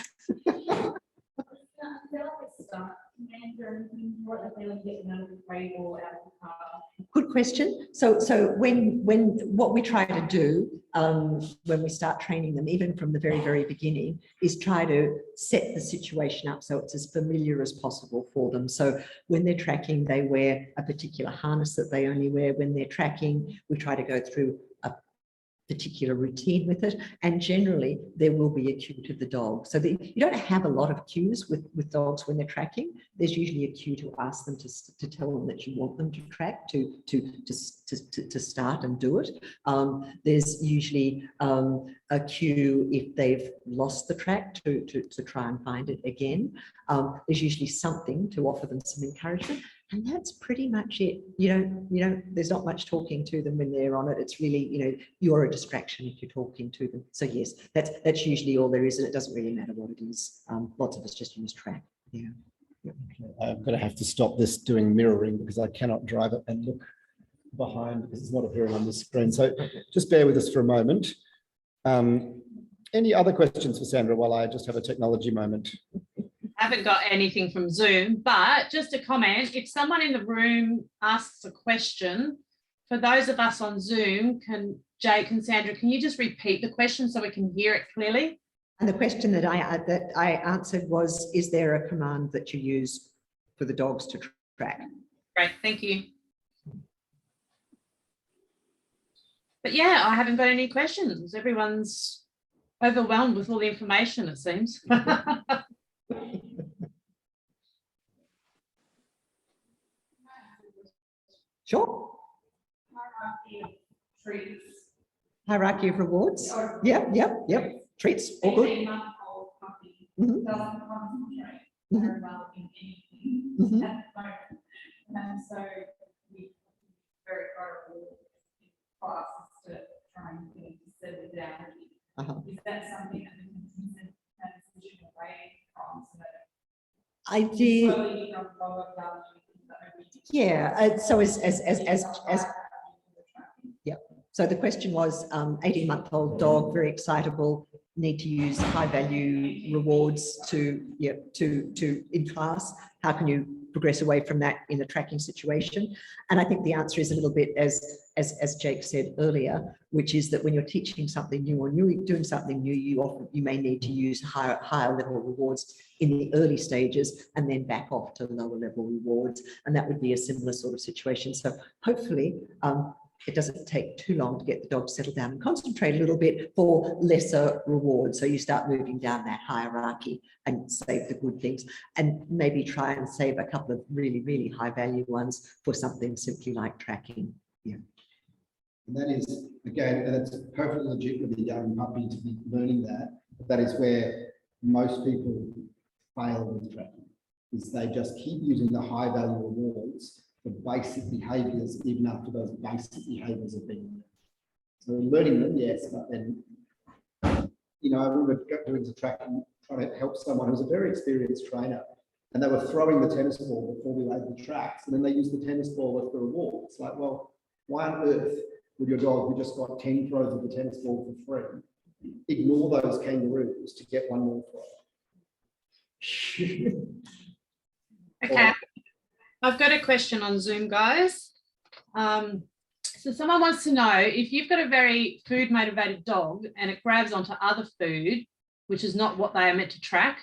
Good question. So when what we try to do when we start training them, even from the very beginning, is try to set the situation up so it's as familiar as possible for them. So when they're tracking, they wear a particular harness that they only wear when they're tracking. We try to go through a particular routine with it, and generally there will be a cue to the dog. So you don't have a lot of cues with dogs when they're tracking. There's usually a cue to ask them to tell them that you want them to track, to start and do it. There's usually a cue if they've lost the track to try and find it again. There's usually something to offer them some encouragement. And that's pretty much it. There's not much talking to them when they're on it. It's really, you're a distraction if you're talking to them. So yes, that's usually all there is, and it doesn't really matter what it is. Lots of us just use track. Yeah. I'm going to have to stop this doing mirroring because I cannot drive it and look behind because it's not appearing on the screen. So just bear with us for a moment. Any other questions for Sandra while I just have a technology moment? I haven't got anything from Zoom, but just a comment. If someone in the room asks a question, for those of us on Zoom, Jake and Sandra, can you just repeat the question so we can hear it clearly? And the question that I answered was, is there a command that you use for the dogs to track? Great, thank you. But yeah, I haven't got any questions. Everyone's overwhelmed with all the information, it seems. Sure. Hierarchy of treats. Hierarchy of rewards. Yep. Treats, all good. 18-month-old puppy Mhm. doesn't concentrate Mhm. very well in anything Mhm. at the moment. And so we very thoroughly in classes to try and get him to settle down. Is that something that we can transition away from? So that I did. slowly become lower value. Yeah. So as yeah. So the question was, 18-month-old dog, very excitable, need to use high value rewards to in class. How can you progress away from that in a tracking situation? And I think the answer is a little bit as Jake said earlier, which is that when you're teaching something new or doing something new, you may need to use higher level rewards in the early stages and then back off to lower level rewards. And that would be a similar sort of situation. So hopefully it doesn't take too long to get the dog settled down and concentrate a little bit for lesser rewards. So you start moving down that hierarchy and save the good things, and maybe try and save a couple of really, really high value ones for something simply like tracking. Yeah. And that is, again, and it's perfectly legit with a young puppy to be learning that. But that is where most people fail with tracking, is they just keep using the high value rewards for basic behaviors, even after those basic behaviors have been learned. So learning them, yes, but then, I remember doing the tracking, trying to help someone who was a very experienced trainer, and they were throwing the tennis ball before we laid the tracks, and then they used the tennis ball as the reward. It's like, well, why on earth would your dog who just got 10 throws of the tennis ball for free ignore those kangaroos to get one more throw? Okay, I've got a question on Zoom, guys. So someone wants to know, if you've got a very food motivated dog and it grabs onto other food, which is not what they are meant to track.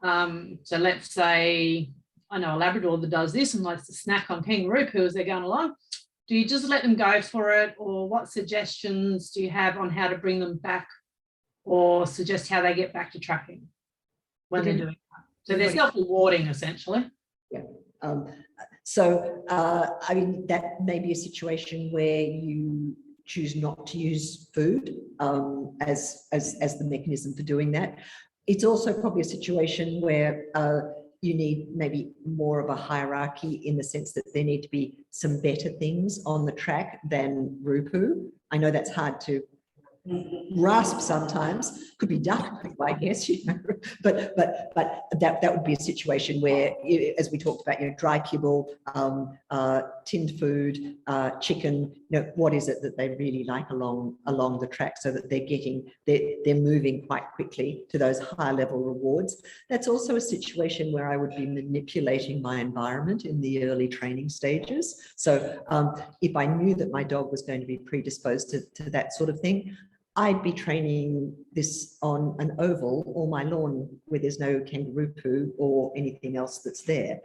So let's say, I know a Labrador that does this and likes to snack on kangaroo poo as they're going along. Do you just let them go for it, or what suggestions do you have on how to bring them back, or suggest how they get back to tracking when they're doing that? So they're self-rewarding essentially. Yeah. I mean, that may be a situation where you choose not to use food as the mechanism for doing that. It's also probably a situation where you need maybe more of a hierarchy, in the sense that there need to be some better things on the track than roo-poo. I know that's hard to grasp sometimes, could be duck poo, I guess, you know, but that would be a situation where, as we talked about, you know, dry kibble, tinned food, chicken, you know, what is it that they really like along the track, so that they're moving quite quickly to those high level rewards. That's also a situation where I would be manipulating my environment in the early training stages. So if I knew that my dog was going to be predisposed to that sort of thing, I'd be training this on an oval or my lawn where there's no kangaroo poo or anything else that's there.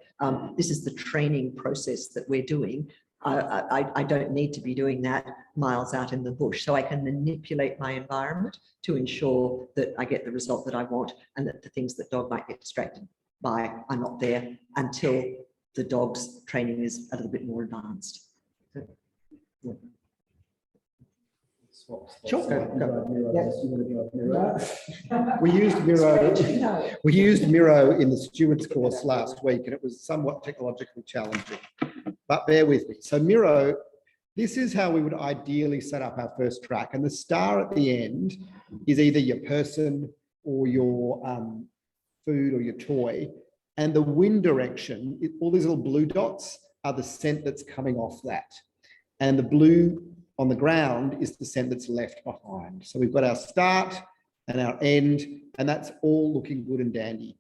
This is the training process that we're doing. I don't need to be doing that miles out in the bush, so I can manipulate my environment to ensure that I get the result that I want, and that the things that dog might get distracted by are not there until the dog's training is a little bit more advanced. Yeah. Sure. We used Miro in the stewards course last week, and it was somewhat technologically challenging, but bear with me. So Miro, this is how we would ideally set up our first track, and the star at the end is either your person or your food or your toy, and the wind direction, all these little blue dots are the scent that's coming off that, and the blue on the ground is the scent that's left behind. So we've got our start and our end, and that's all looking good and dandy.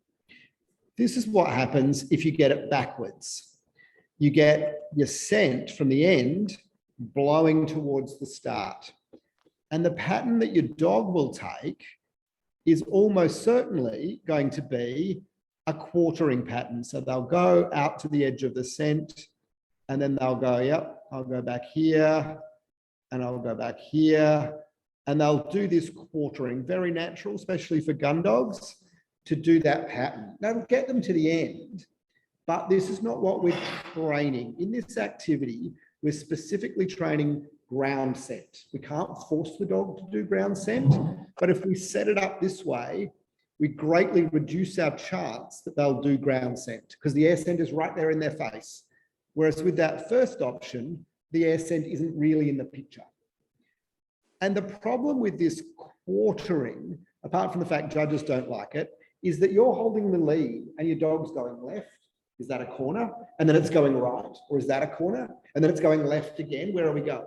This is what happens if you get it backwards. You get your scent from the end blowing towards the start. And the pattern that your dog will take is almost certainly going to be a quartering pattern. So they'll go out to the edge of the scent, and then they'll go, yep, I'll go back here, and I'll go back here, and they'll do this quartering, very natural, especially for gun dogs, to do that pattern. That'll get them to the end, but this is not what we're training. In this activity, we're specifically training ground scent. We can't force the dog to do ground scent, but if we set it up this way, we greatly reduce our chance that they'll do ground scent, because the air scent is right there in their face. Whereas with that first option, the air scent isn't really in the picture. And the problem with this quartering, apart from the fact judges don't like it, is that you're holding the lead and your dog's going left. Is that a corner? And then it's going right. Or is that a corner? And then it's going left again. Where are we going?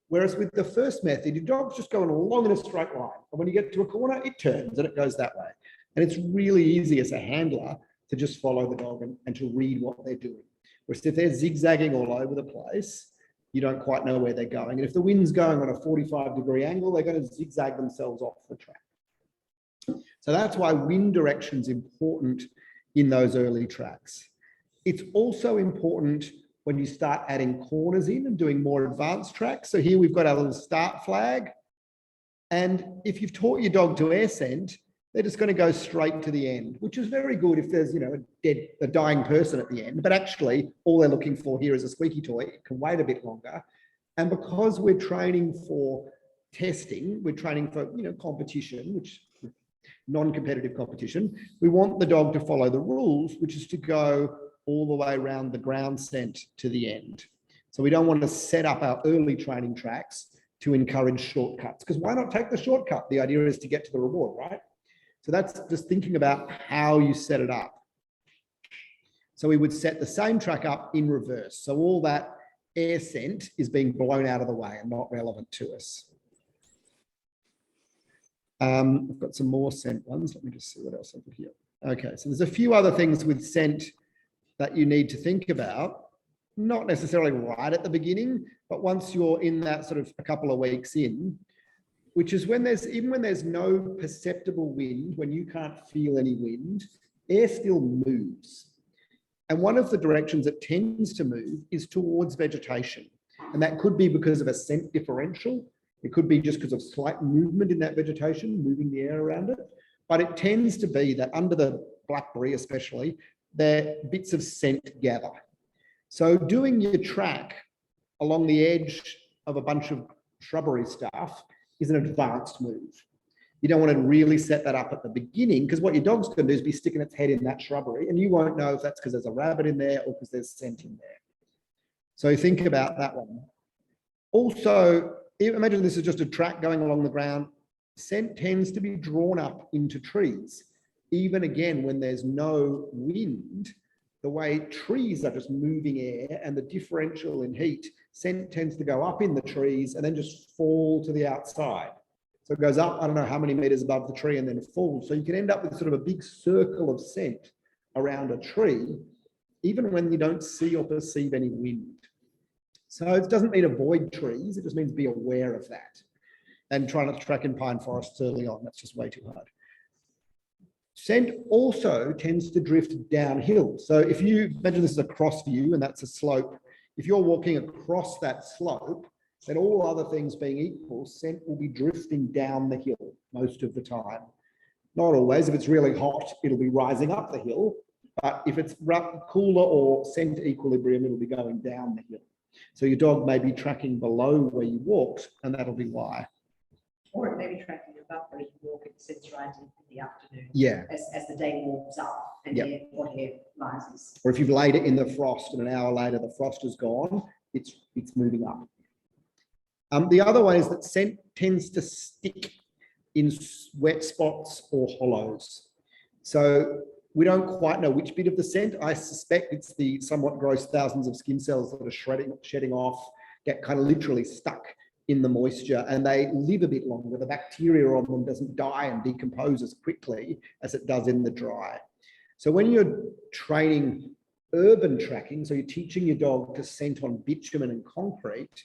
Whereas with the first method, your dog's just going along in a straight line. And when you get to a corner, it turns and it goes that way. And it's really easy as a handler to just follow the dog and to read what they're doing. Whereas if they're zigzagging all over the place, you don't quite know where they're going. And if the wind's going on a 45-degree angle, they're going to zigzag themselves off the track. So that's why wind direction is important in those early tracks. It's also important when you start adding corners in and doing more advanced tracks. So here we've got our little start flag. And if you've taught your dog to air scent, they're just going to go straight to the end, which is very good if there's, you know, a dying person at the end. But actually, all they're looking for here is a squeaky toy. It can wait a bit longer. And because we're training for testing, we're training for, you know, competition, which non-competitive competition, we want the dog to follow the rules, which is to go all the way around the ground scent to the end. So we don't want to set up our early training tracks to encourage shortcuts, because why not take the shortcut? The idea is to get to the reward, right? So that's just thinking about how you set it up. So we would set the same track up in reverse. So all that air scent is being blown out of the way and not relevant to us. I've got some more scent ones. Let me just see what else I've got here. Okay, so there's a few other things with scent that you need to think about, not necessarily right at the beginning, but once you're in that sort of a couple of weeks in, which is even when there's no perceptible wind, when you can't feel any wind, air still moves. And one of the directions it tends to move is towards vegetation. And that could be because of a scent differential. It could be just because of slight movement in that vegetation, moving the air around it. But it tends to be that under the blackberry especially, there bits of scent gather. So doing your track along the edge of a bunch of shrubbery stuff is an advanced move. You don't want to really set that up at the beginning, because what your dog's going to do is be sticking its head in that shrubbery, and you won't know if that's because there's a rabbit in there or because there's scent in there. So think about that one. Also, imagine this is just a track going along the ground. Scent tends to be drawn up into trees. Even again, when there's no wind, the way trees are just moving air and the differential in heat, scent tends to go up in the trees and then just fall to the outside. So it goes up, I don't know how many meters above the tree, and then it falls. So you can end up with sort of a big circle of scent around a tree, even when you don't see or perceive any wind. So it doesn't mean avoid trees, it just means be aware of that. And try not to track in pine forests early on, that's just way too hard. Scent also tends to drift downhill. So if you imagine this is a cross view and that's a slope, if you're walking across that slope, then all other things being equal, scent will be drifting down the hill most of the time. Not always. If it's really hot, it'll be rising up the hill. But if it's cooler or scent equilibrium, it'll be going down the hill. So your dog may be tracking below where you walked, and that'll be why. Or it may be tracking above where you walk, it sits right in the afternoon. Yeah. As the day warms up and Yep. hot air rises. Or if you've laid it in the frost and an hour later the frost is gone, it's moving up. The other one is that scent tends to stick in wet spots or hollows. So we don't quite know which bit of the scent. I suspect it's the somewhat gross thousands of skin cells that are shedding off, get kind of literally stuck in the moisture, and they live a bit longer. The bacteria on them doesn't die and decompose as quickly as it does in the dry. So when you're training urban tracking, so you're teaching your dog to scent on bitumen and concrete,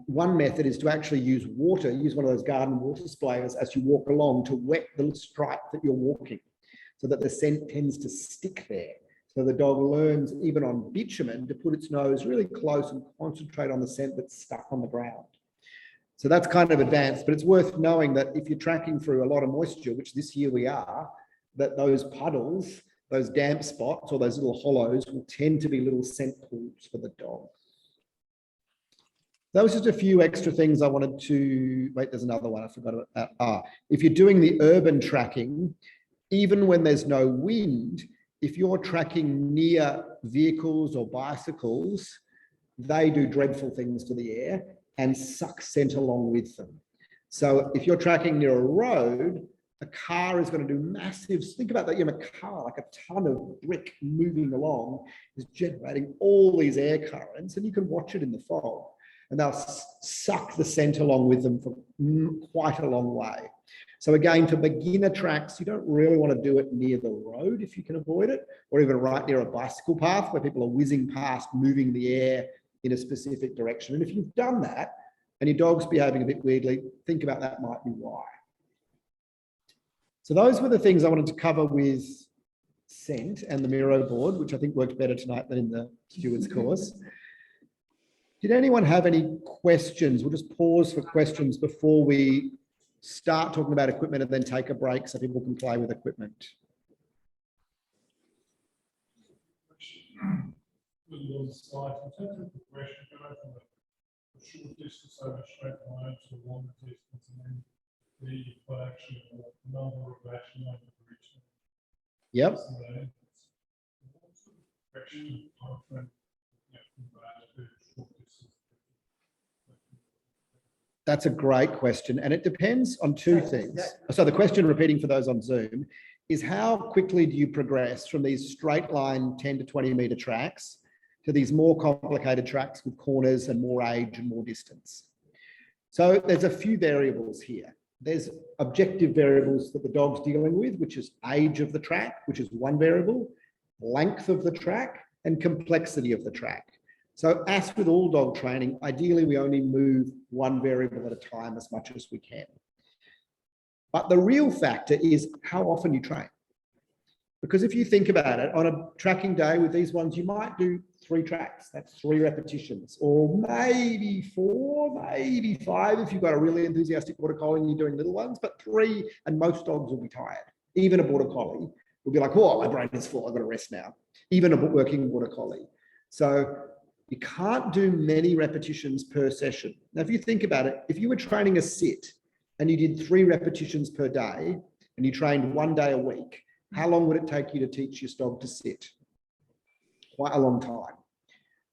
one method is to actually use water, use one of those garden water sprayers as you walk along to wet the stripe that you're walking, so that the scent tends to stick there. So the dog learns, even on bitumen, to put its nose really close and concentrate on the scent that's stuck on the ground. So that's kind of advanced, but it's worth knowing that if you're tracking through a lot of moisture, which this year we are, that those puddles, those damp spots or those little hollows will tend to be little scent pools for the dog. That was just a few extra things I wanted to, wait, there's another one I forgot about. If you're doing the urban tracking, even when there's no wind, if you're tracking near vehicles or bicycles, they do dreadful things to the air and suck scent along with them. So if you're tracking near a road, a car is going to do massive, think about that, you know, a car, like a ton of brick moving along is generating all these air currents, and you can watch it in the fog. And they'll suck the scent along with them for quite a long way. So again, for beginner tracks, you don't really want to do it near the road if you can avoid it, or even right near a bicycle path where people are whizzing past, moving the air in a specific direction. And if you've done that and your dog's behaving a bit weirdly, think about that might be why. So those were the things I wanted to cover with scent and the Miro board, which I think worked better tonight than in the Stewart's course. Did anyone have any questions? We'll just pause for questions before we start talking about equipment and then take a break so people can play with equipment. In terms of progression, going from a short distance over straight line to a longer distance, and then the action, the number of action over the reach. Yep. What sort of progression timeframe from that to short distance? That's a great question. And it depends on two things. So the question, repeating for those on Zoom, is how quickly do you progress from these straight line 10 to 20 meter tracks to these more complicated tracks with corners and more age and more distance? So there's a few variables here. There's objective variables that the dog's dealing with, which is age of the track, which is one variable, length of the track, and complexity of the track. So as with all dog training, ideally we only move one variable at a time as much as we can. But the real factor is how often you train. Because if you think about it, on a tracking day with these ones, you might do 3 tracks. That's 3 repetitions, or maybe 4, maybe 5 if you've got a really enthusiastic border collie and you're doing little ones, but 3, and most dogs will be tired. Even a border collie will be like, oh, my brain is full, I've got to rest now. Even a working border collie. So you can't do many repetitions per session. Now, if you think about it, if you were training a sit and you did 3 repetitions per day and you trained 1 day a week, how long would it take you to teach your dog to sit? Quite a long time.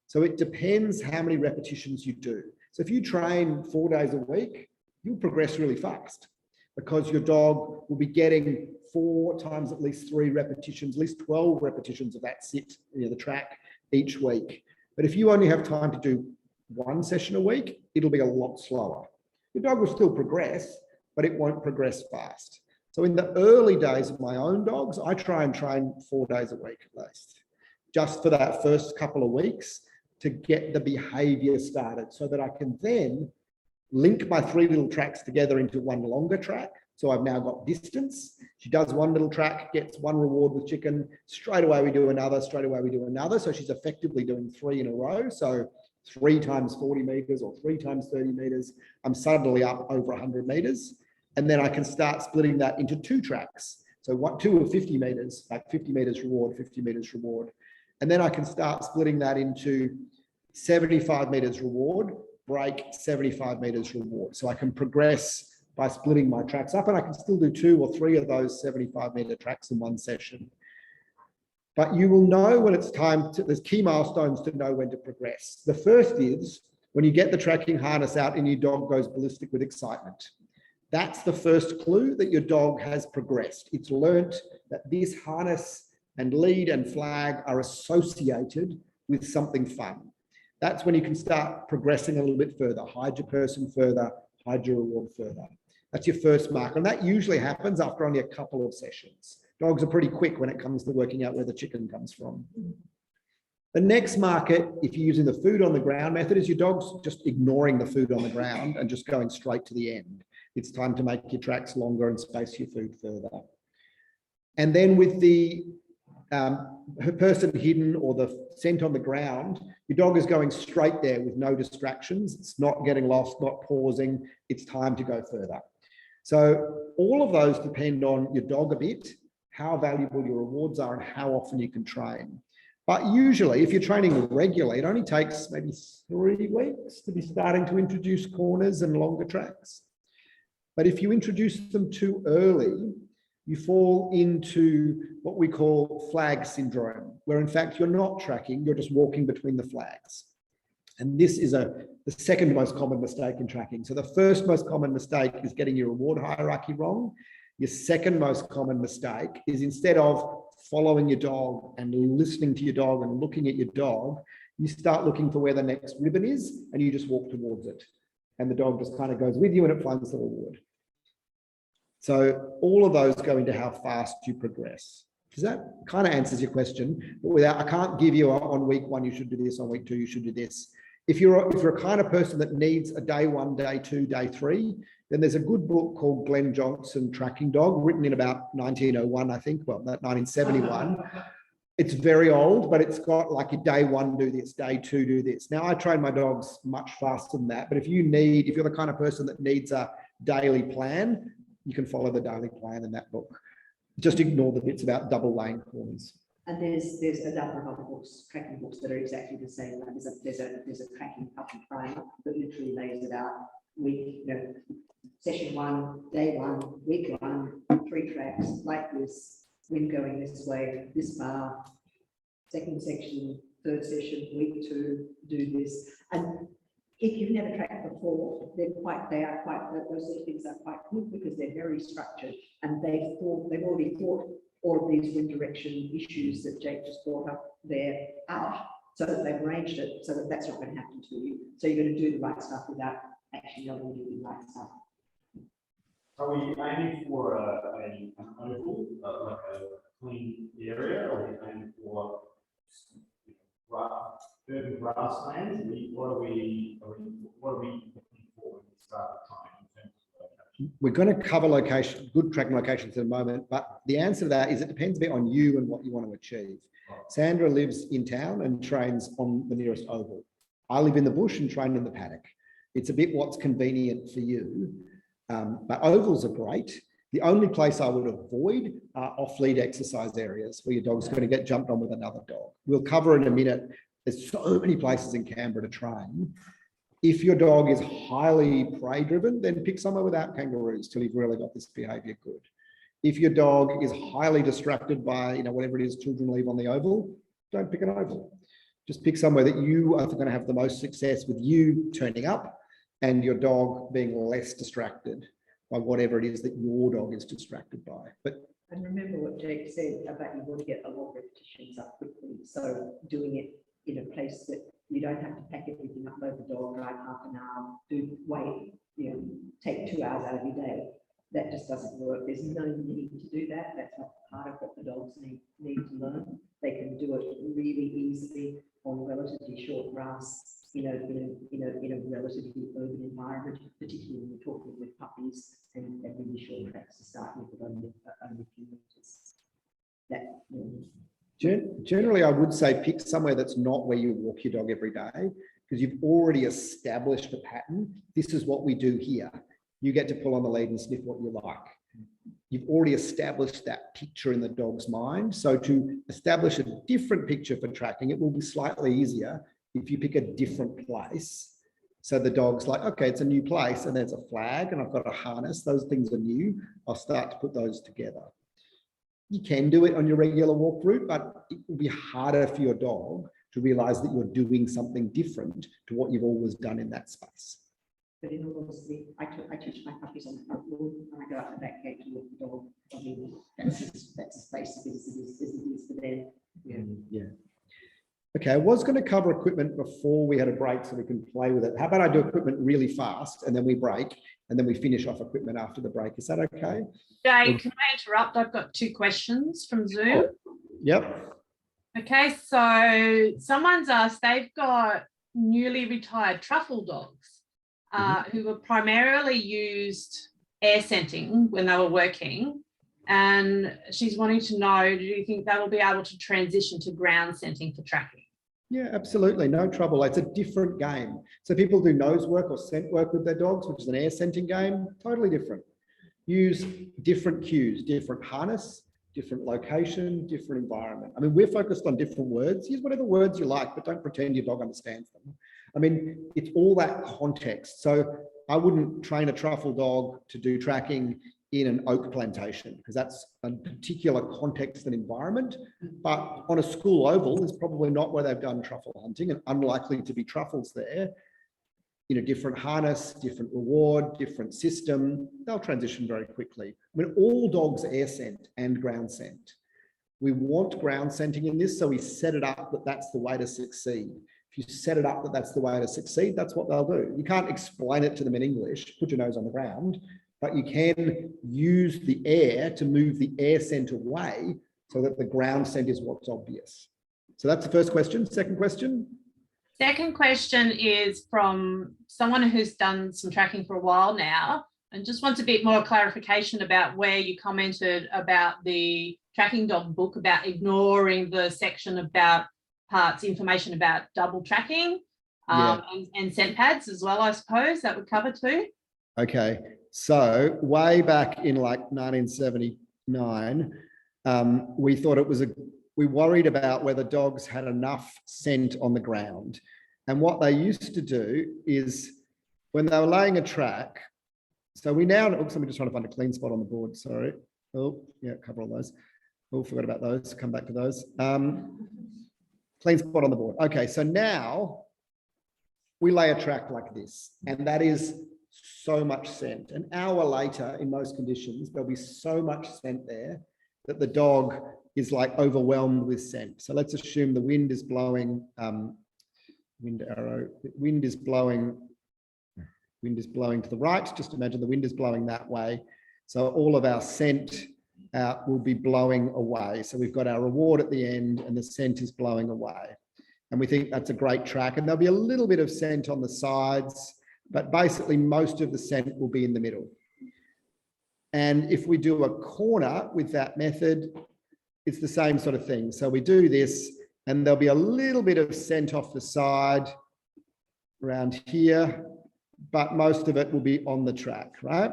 So it depends how many repetitions you do. So if you train 4 days a week, you'll progress really fast because your dog will be getting 4 times at least 3 repetitions, at least 12 repetitions of that sit, the track each week. But if you only have time to do 1 session a week, it'll be a lot slower. Your dog will still progress, but it won't progress fast. So in the early days of my own dogs, I try and train 4 days a week at least, just for that first couple of weeks to get the behavior started so that I can then link my 3 little tracks together into 1 longer track. So I've now got distance. She does 1 little track, gets 1 reward with chicken. Straight away we do another, straight away we do another. So she's effectively doing 3 in a row. So 3 times 40 meters or 3 times 30 meters. I'm suddenly up over 100 meters. And then I can start splitting that into 2 tracks. So 2 of 50 meters, like 50 meters reward, 50 meters reward. And then I can start splitting that into 75 meters reward, break, 75 meters reward. So I can progress by splitting my tracks up, and I can still do 2 or 3 of those 75-meter tracks in 1 session. But you will know when it's time to, there's key milestones to know when to progress. The first is when you get the tracking harness out and your dog goes ballistic with excitement. That's the first clue that your dog has progressed. It's learnt that this harness and lead and flag are associated with something fun. That's when you can start progressing a little bit further, hide your person further, hide your reward further. That's your first mark. And that usually happens after only a couple of sessions. Dogs are pretty quick when it comes to working out where the chicken comes from. The next market, if you're using the food on the ground method, is your dog's just ignoring the food on the ground and just going straight to the end. It's time to make your tracks longer and space your food further. And then with the person hidden or the scent on the ground, your dog is going straight there with no distractions. It's not getting lost, not pausing. It's time to go further. So all of those depend on your dog a bit, how valuable your rewards are and how often you can train. But usually if you're training regularly, it only takes maybe 3 weeks to be starting to introduce corners and longer tracks. But if you introduce them too early, you fall into what we call flag syndrome, where in fact you're not tracking, you're just walking between the flags. And this is the second most common mistake in tracking. So the first most common mistake is getting your reward hierarchy wrong. Your second most common mistake is instead of following your dog and listening to your dog and looking at your dog, you start looking for where the next ribbon is and you just walk towards it. And the dog just kind of goes with you and it finds the reward. So all of those go into how fast you progress. Does that kind of answers your question? But without, I can't give you on week 1, you should do this, on week 2, you should do this. If you're a kind of person that needs a day 1, day 2, day 3, then there's a good book called Glenn Johnson Tracking Dog, written in about 1901, I think, well, 1971. It's very old, but it's got like your day 1, do this, day 2, do this. Now I train my dogs much faster than that, but if you're the kind of person that needs a daily plan, you can follow the daily plan in that book. Just ignore the bits about double lane corners. And there's a number of other books, tracking books that are exactly the same. There's a tracking up and primer that literally lays it out. Session 1, day 1, week 1, 3 tracks like this, wind going this way, this far, second section, third session, week 2, do this. And if you've never tracked before, those sort of things are quite good because they're very structured and they've already thought all of these wind direction issues that Jake just brought up there out, so that they've arranged it so that that's not going to happen to you. So you're going to do the right stuff without actually knowing to do the right stuff. Are we aiming for an oval, like a clean area, or are we aiming for rough urban grasslands, what are we looking for when we start trying in terms of location? We're going to cover good tracking locations in a moment, but the answer to that is it depends a bit on you and what you want to achieve. Sandra lives in town and trains on the nearest oval. I live in the bush and train in the paddock. It's a bit what's convenient for you, but ovals are great. The only place I would avoid are off-lead exercise areas where your dog's going to get jumped on with another dog. We'll cover in a minute. There's so many places in Canberra to train. If your dog is highly prey driven, then pick somewhere without kangaroos till you've really got this behavior good. If your dog is highly distracted by, whatever it is children leave on the oval, don't pick an oval. Just pick somewhere that you are going to have the most success with you turning up and your dog being less distracted by whatever it is that your dog is distracted by. And remember what Jake said about you want to get a lot of repetitions up quickly. So doing it in a place that you don't have to pack everything up, load the dog, drive half an hour, take 2 hours out of your day. That just doesn't work. There's no need to do that. That's not part of what the dogs need to learn. They can do it really easily on relatively short grass, in a relatively urban environment, particularly when you're talking with puppies and really short tracks to start with, but only a few meters. Generally, I would say pick somewhere that's not where you walk your dog every day, because you've already established a pattern. This is what we do here. You get to pull on the lead and sniff what you like. You've already established that picture in the dog's mind. So to establish a different picture for tracking, it will be slightly easier if you pick a different place. So the dog's like, okay, it's a new place and there's a flag and I've got a harness. Those things are new. I'll start to put those together. You can do it on your regular walk route, but it will be harder for your dog to realize that you're doing something different to what you've always done in that space. But in all honesty, I teach my puppies on the front lawn and I go out the back gate to walk the dog. I mean, that's a space as it is for them. Yeah. Okay, I was going to cover equipment before we had a break so we can play with it. How about I do equipment really fast and then we break and then we finish off equipment after the break? Is that okay? Jay, can I interrupt? I've got 2 questions from Zoom. Yep. Okay, so someone's asked, they've got newly retired truffle dogs who were primarily used air scenting when they were working. And she's wanting to know, do you think they will be able to transition to ground scenting for tracking? Yeah, absolutely. No trouble. It's a different game. So people do nose work or scent work with their dogs, which is an air scenting game. Totally different. Use different cues, different harness, different location, different environment. I mean, we're focused on different words. Use whatever words you like, but don't pretend your dog understands them. I mean, it's all that context. So I wouldn't train a truffle dog to do tracking in an oak plantation because that's a particular context and environment. But on a school oval is probably not where they've done truffle hunting and unlikely to be truffles there. In a different harness, different reward, different system, they'll transition very quickly. I mean, all dogs air scent and ground scent. We want ground scenting in this, so we set it up that that's the way to succeed. If you set it up that that's the way to succeed, that's what they'll do. You can't explain it to them in English, put your nose on the ground, but you can use the air to move the air scent away so that the ground scent is what's obvious. So that's the first question. Second question? Second question is from someone who's done some tracking for a while now and just wants a bit more clarification about where you commented about the tracking dog book about ignoring the section about information about double tracking and scent pads as well, I suppose that would cover too. Okay, so way back in like 1979, we thought it was we worried about whether dogs had enough scent on the ground. And what they used to do is when they were laying a track, so we now, oops, I'm just trying to find a clean spot on the board, sorry. Oh, yeah, cover all those. Oh, forgot about those, come back to those. Clean spot on the board. Okay, so now we lay a track like this, and that is so much scent. An hour later, in most conditions, there'll be so much scent there that the dog is like overwhelmed with scent. So let's assume the wind is blowing, wind is blowing to the right. Just imagine the wind is blowing that way. So all of our scent will be blowing away. So we've got our reward at the end and the scent is blowing away. And we think that's a great track. And there'll be a little bit of scent on the sides, but basically most of the scent will be in the middle. And if we do a corner with that method, it's the same sort of thing. So we do this and there'll be a little bit of scent off the side around here, but most of it will be on the track, right?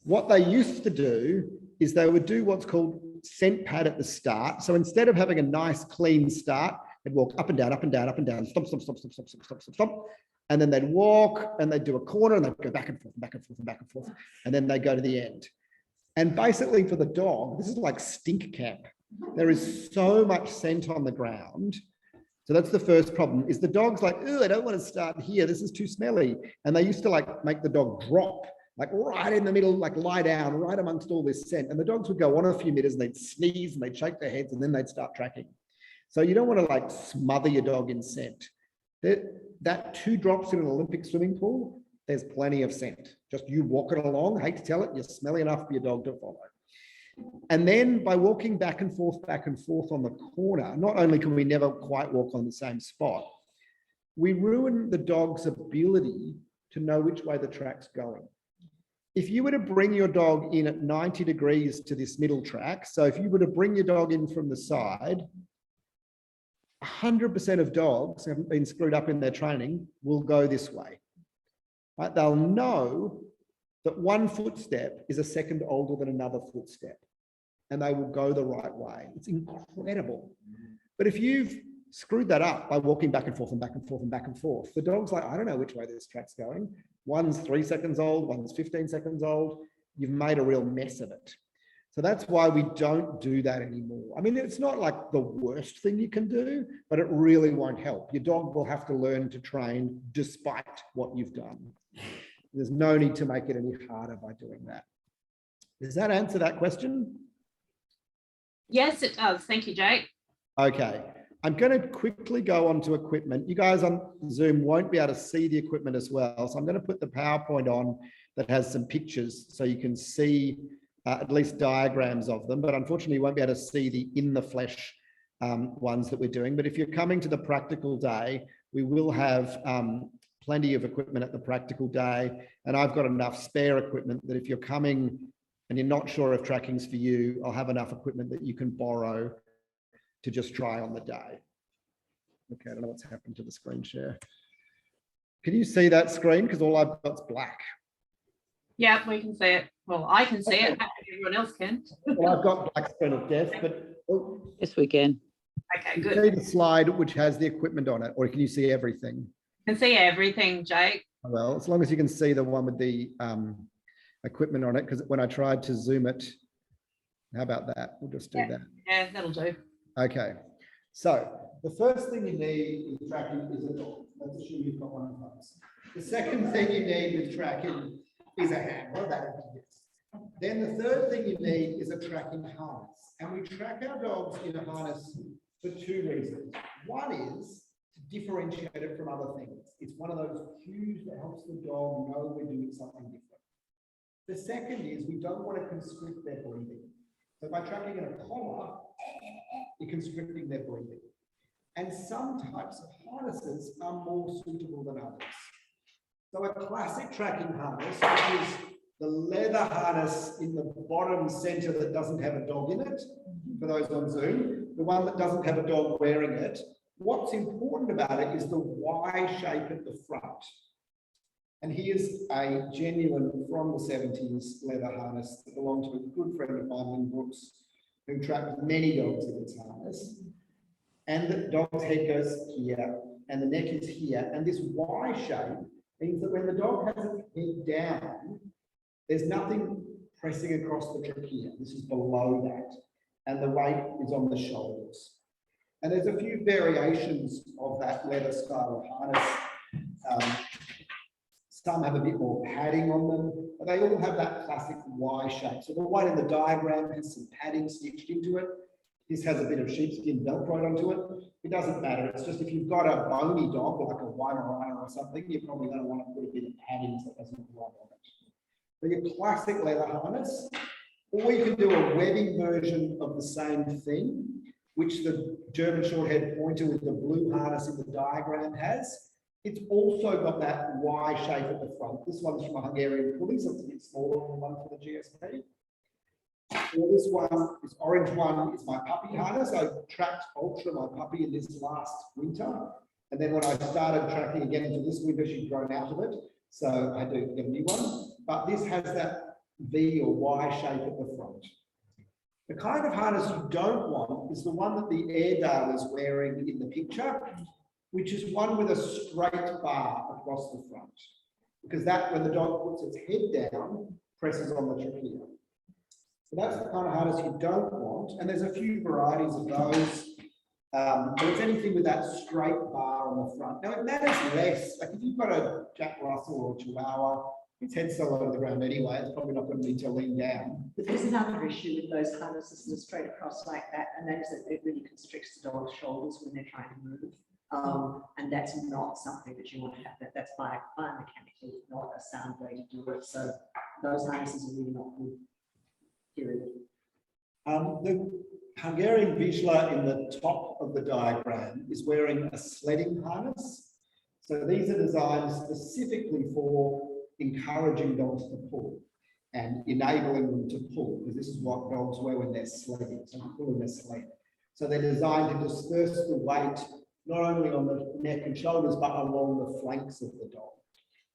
What they used to do is they would do what's called scent pad at the start. So instead of having a nice clean start, they'd walk up and down, up and down, up and down, stop, stop, stop, stop, stop, stop, stop, stop, stop. And then they'd walk and they'd do a corner and they'd go back and forth, and back and forth, and back and forth. And then they go to the end. And basically for the dog, this is like stink camp. There is so much scent on the ground. So that's the first problem, is the dog's like, oh, I don't want to start here. This is too smelly. And they used to like make the dog drop, like right in the middle, like lie down, right amongst all this scent. And the dogs would go on a few meters and they'd sneeze and they'd shake their heads and then they'd start tracking. So you don't want to like smother your dog in scent. That 2 drops in an Olympic swimming pool, there's plenty of scent. Just you walking along, hate to tell it, you're smelly enough for your dog to follow. And then by walking back and forth on the corner, not only can we never quite walk on the same spot, we ruin the dog's ability to know which way the track's going. If you were to bring your dog in at 90 degrees to this middle track, so if you were to bring your dog in from the side, 100% of dogs who haven't been screwed up in their training will go this way. Right? They'll know that one footstep is a second older than another footstep, and they will go the right way. It's incredible. But if you've screwed that up by walking back and forth and back and forth and back and forth, the dog's like, I don't know which way this track's going. One's 3 seconds old, one's 15 seconds old. You've made a real mess of it. So that's why we don't do that anymore. I mean, it's not like the worst thing you can do, but it really won't help. Your dog will have to learn to train despite what you've done. There's no need to make it any harder by doing that. Does that answer that question? Yes, it does. Thank you, Jake. Okay. I'm going to quickly go on to equipment. You guys on Zoom won't be able to see the equipment as well. So I'm going to put the PowerPoint on that has some pictures so you can see at least diagrams of them, but unfortunately you won't be able to see the in the flesh ones that we're doing. But if you're coming to the practical day, we will have plenty of equipment at the practical day. And I've got enough spare equipment that if you're coming and you're not sure if tracking's for you, I'll have enough equipment that you can borrow to just try on the day. Okay, I don't know what's happened to the screen share. Can you see that screen? Because all I've got is black. Yeah, we can see it. Well, I can see it. Everyone else can. Well, I've got black screen of death, but Yes, we can. Okay, can you good. see the slide which has the equipment on it, or can you see everything? Can see everything, Jake. Well, as long as you can see the one with the equipment on it, because when I tried to zoom it, how about that? We'll just do that. Yeah, that'll do. Okay. So the first thing you need with tracking is a dog. Let's assume you've got one of those. The second thing you need with tracking is a handler. That would be yes. Then the third thing you need is a tracking harness. And we track our dogs in a harness for 2 reasons. One is to differentiate it from other things. It's one of those cues that helps the dog know we're doing something different. The second is we don't want to constrict their breathing. So by tracking in a collar, you're constricting their breathing. And some types of harnesses are more suitable than others. So a classic tracking harness, which is the leather harness in the bottom center that doesn't have a dog in it, for those on Zoom, the one that doesn't have a dog wearing it, what's important about it is the Y shape at the front. And here's a genuine from the 70s leather harness that belonged to a good friend of mine, Lynn Brooks, who tracked many dogs in its harness. And the dog's head goes here, and the neck is here. And this Y shape means that when the dog has its head down, there's nothing pressing across the trachea. This is below that. And the weight is on the shoulders. And there's a few variations of that leather style of harness. Some have a bit more padding on them, but they all have that classic Y shape. So the one in the diagram has some padding stitched into it. This has a bit of sheepskin velcroed onto it. It doesn't matter. It's just if you've got a bony dog, like a Weimaraner or something, you're probably going to want to put a bit of padding so it doesn't rub on it. So your classic leather harness, or you can do a webbing version of the same thing, which the German short-haired pointer with the blue harness in the diagram has. It's also got that Y shape at the front. This one's from a Hungarian pulley, so it's a bit smaller than the one for the GSP. Or this one, this orange one, is my puppy harness. I tracked Ultra, my puppy, in this last winter. And then when I started tracking again into this winter, she'd grown out of it. So I had to get a new one. But this has that V or Y shape at the front. The kind of harness you don't want is the one that the Airedale is wearing in the picture, which is one with a straight bar across the front. Because that, when the dog puts its head down, presses on the trachea. So that's the kind of harness you don't want. And there's a few varieties of those. But it's anything with that straight bar on the front. Now it matters less. Like if you've got a Jack Russell or a Chihuahua, its head's so low to the ground anyway, it's probably not going to need to lean down. But there's another issue with those harnesses that are straight across like that, and that is that it really constricts the dog's shoulders when they're trying to move. And that's not something that you want to have. That's biomechanically not a sound way to do it. So those harnesses are really not good. Period. The Hungarian Vizsla in the top of the diagram is wearing a sledding harness. So these are designed specifically for encouraging dogs to pull and enabling them to pull, because this is what dogs wear when they're sledding, so they're pulling their sled. So they're designed to disperse the weight not only on the neck and shoulders, but along the flanks of the dog.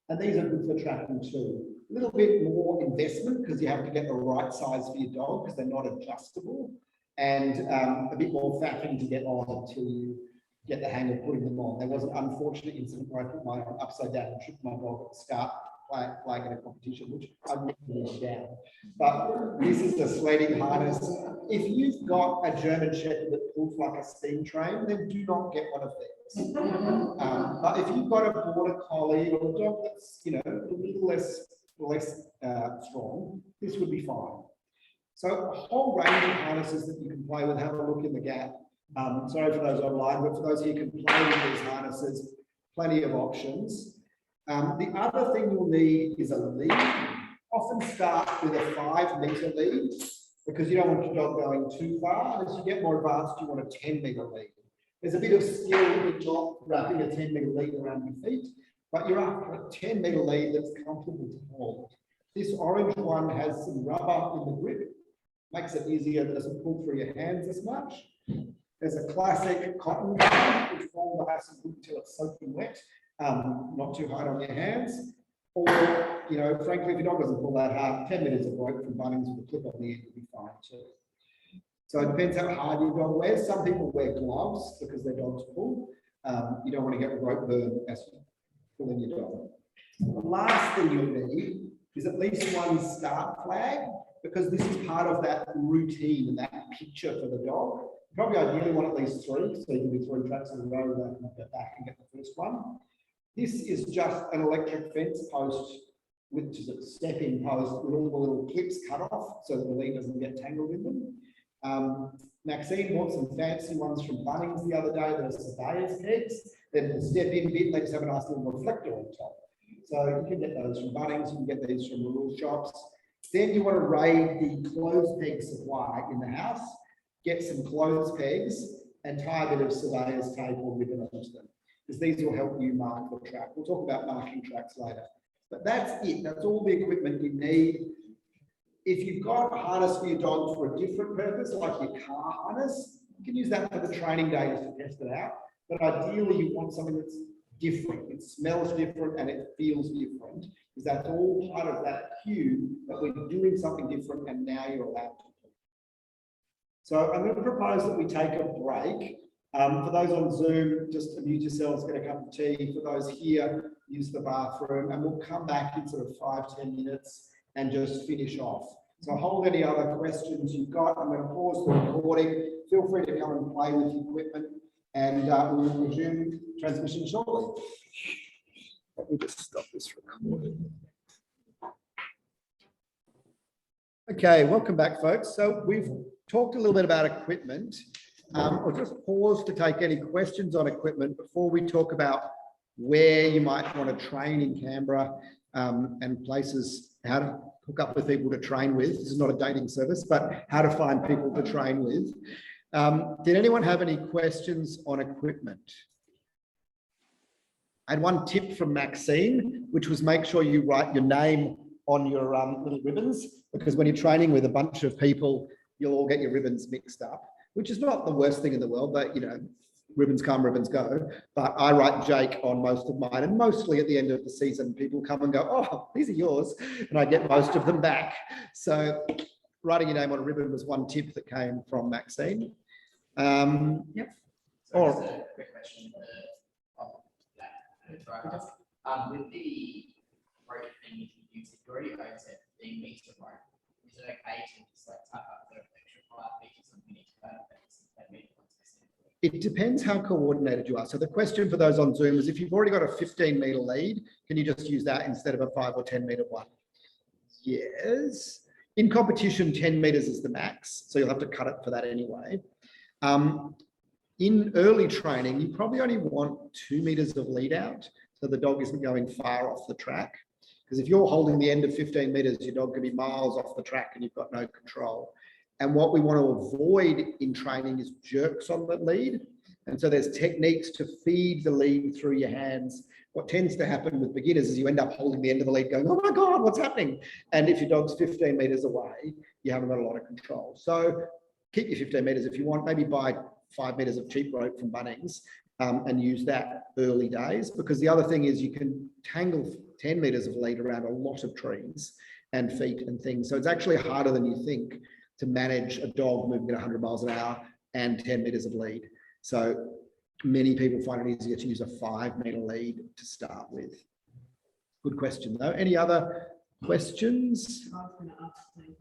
And these are good for tracking too. A little bit more investment because you have to get the right size for your dog because they're not adjustable, and a bit more faffing to get on until you get the hang of putting them on. There was an unfortunate incident where I put mine upside down and tripped my dog at the start playing in a competition, which I'd never let down. But this is the sledding harness. If you've got a German Shepherd that pulls like a steam train, then do not get one of these. But if you've got a Border Collie or a dog that's, you know, a little less strong, this would be fine. So a whole range of harnesses that you can play with. Have a look in the gap. Sorry for those online, but for those who can play with these harnesses, plenty of options. The other thing you'll need is a lead. Often start with a 5-meter lead because you don't want your dog going too far. And as you get more advanced, you want a 10-meter lead. There's a bit of skill in not wrapping a 10-meter lead around your feet, but you're after a 10-meter lead that's comfortable to hold. This orange one has some rubber in the grip, makes it easier, it doesn't pull through your hands as much. There's a classic cotton one, which forms the hassle until it's soaking wet. Not too hard on your hands, or, you know, frankly, if your dog doesn't pull that hard, 10 meters of rope from Bunnings with a clip on the end will be fine too. So it depends how hard your dog wears. Some people wear gloves because their dogs pull. You don't want to get rope burn as you're pulling your dog. The last thing you'll need is at least one start flag, because this is part of that routine and that picture for the dog. You probably ideally want at least 3, so you can do 3 tracks in a row and then get back and get the first one. This is just an electric fence post, which is a step-in post with all the little clips cut off so that the lead doesn't get tangled in them. Maxine bought some fancy ones from Bunnings the other day that are surveyor's pegs. Then the step-in bit, they just have a nice little reflector on top. So you can get those from Bunnings, you can get these from rural shops. Then you want to raid the clothes peg supply in the house, get some clothes pegs and tie a bit of surveyor's tape or ribbon onto them, because these will help you mark the track. We'll talk about marking tracks later. But that's it. That's all the equipment you need. If you've got a harness for your dog for a different purpose, like your car harness, you can use that for the training days to test it out. But ideally, you want something that's different. It smells different and it feels different, because that's all part of that cue that we're doing something different and now you're allowed to do. So I'm going to propose that we take a break. For those on Zoom, just amuse yourselves, get a cup of tea. For those here, use the bathroom, and we'll come back in sort of 5-10 minutes and just finish off. So hold any other questions you've got. I'm going to pause the recording. Feel free to come and play with the equipment, and we'll resume transmission shortly. Let me just stop this recording. Okay, welcome back, folks. So we've talked a little bit about equipment. I'll just pause to take any questions on equipment before we talk about where you might want to train in Canberra and places, how to hook up with people to train with. This is not a dating service, but how to find people to train with. Did anyone have any questions on equipment? I had one tip from Maxine, which was make sure you write your name on your little ribbons, because when you're training with a bunch of people, you'll all get your ribbons mixed up, which is not the worst thing in the world, but you know, ribbons come, ribbons go. But I write Jake on most of mine, and mostly at the end of the season, people come and go, oh, these are yours, and I get most of them back. So writing your name on a ribbon was one tip that came from Maxine. Yep. So Or- just a quick question. With the rope thing you use, if you already own 15 meter rope, is it okay to just like tap up the extra 5 feet or something into that meter? It depends how coordinated you are. So the question for those on Zoom is, if you've already got a 15-meter lead, can you just use that instead of a 5 or 10-meter one? Yes. In competition, 10 meters is the max, so you'll have to cut it for that anyway. In early training, you probably only want 2 meters of lead out, so the dog isn't going far off the track. Because if you're holding the end of 15 meters, your dog could be miles off the track and you've got no control. And what we want to avoid in training is jerks on the lead. And so there's techniques to feed the lead through your hands. What tends to happen with beginners is you end up holding the end of the lead going, oh my God, what's happening? And if your dog's 15 meters away, you haven't got a lot of control. So keep your 15 meters if you want, maybe buy 5 meters of cheap rope from Bunnings and use that early days. Because the other thing is you can tangle 10 meters of lead around a lot of trees and feet and things. So it's actually harder than you think to manage a dog moving at 100 miles an hour and 10 meters of lead. So many people find it easier to use a 5-meter lead to start with. Good question though. Any other questions? I was going to ask the same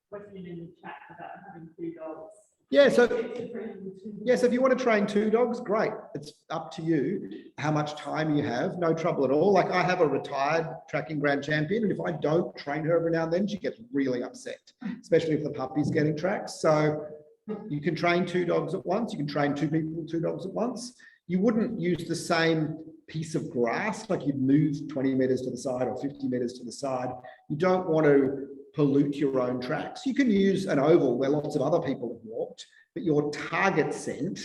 question in the chat about having 2 dogs. Yeah, so yes, if you want to train 2 dogs, great. It's up to you how much time you have, no trouble at all. Like I have a retired tracking grand champion, and if I don't train her every now and then, she gets really upset, especially if the puppy's getting tracked. So you can train 2 dogs at once. You can train 2 people, 2 dogs at once. You wouldn't use the same piece of grass, like you'd move 20 meters to the side or 50 meters to the side. You don't want to pollute your own tracks. You can use an oval where lots of other people have walked, but your target scent,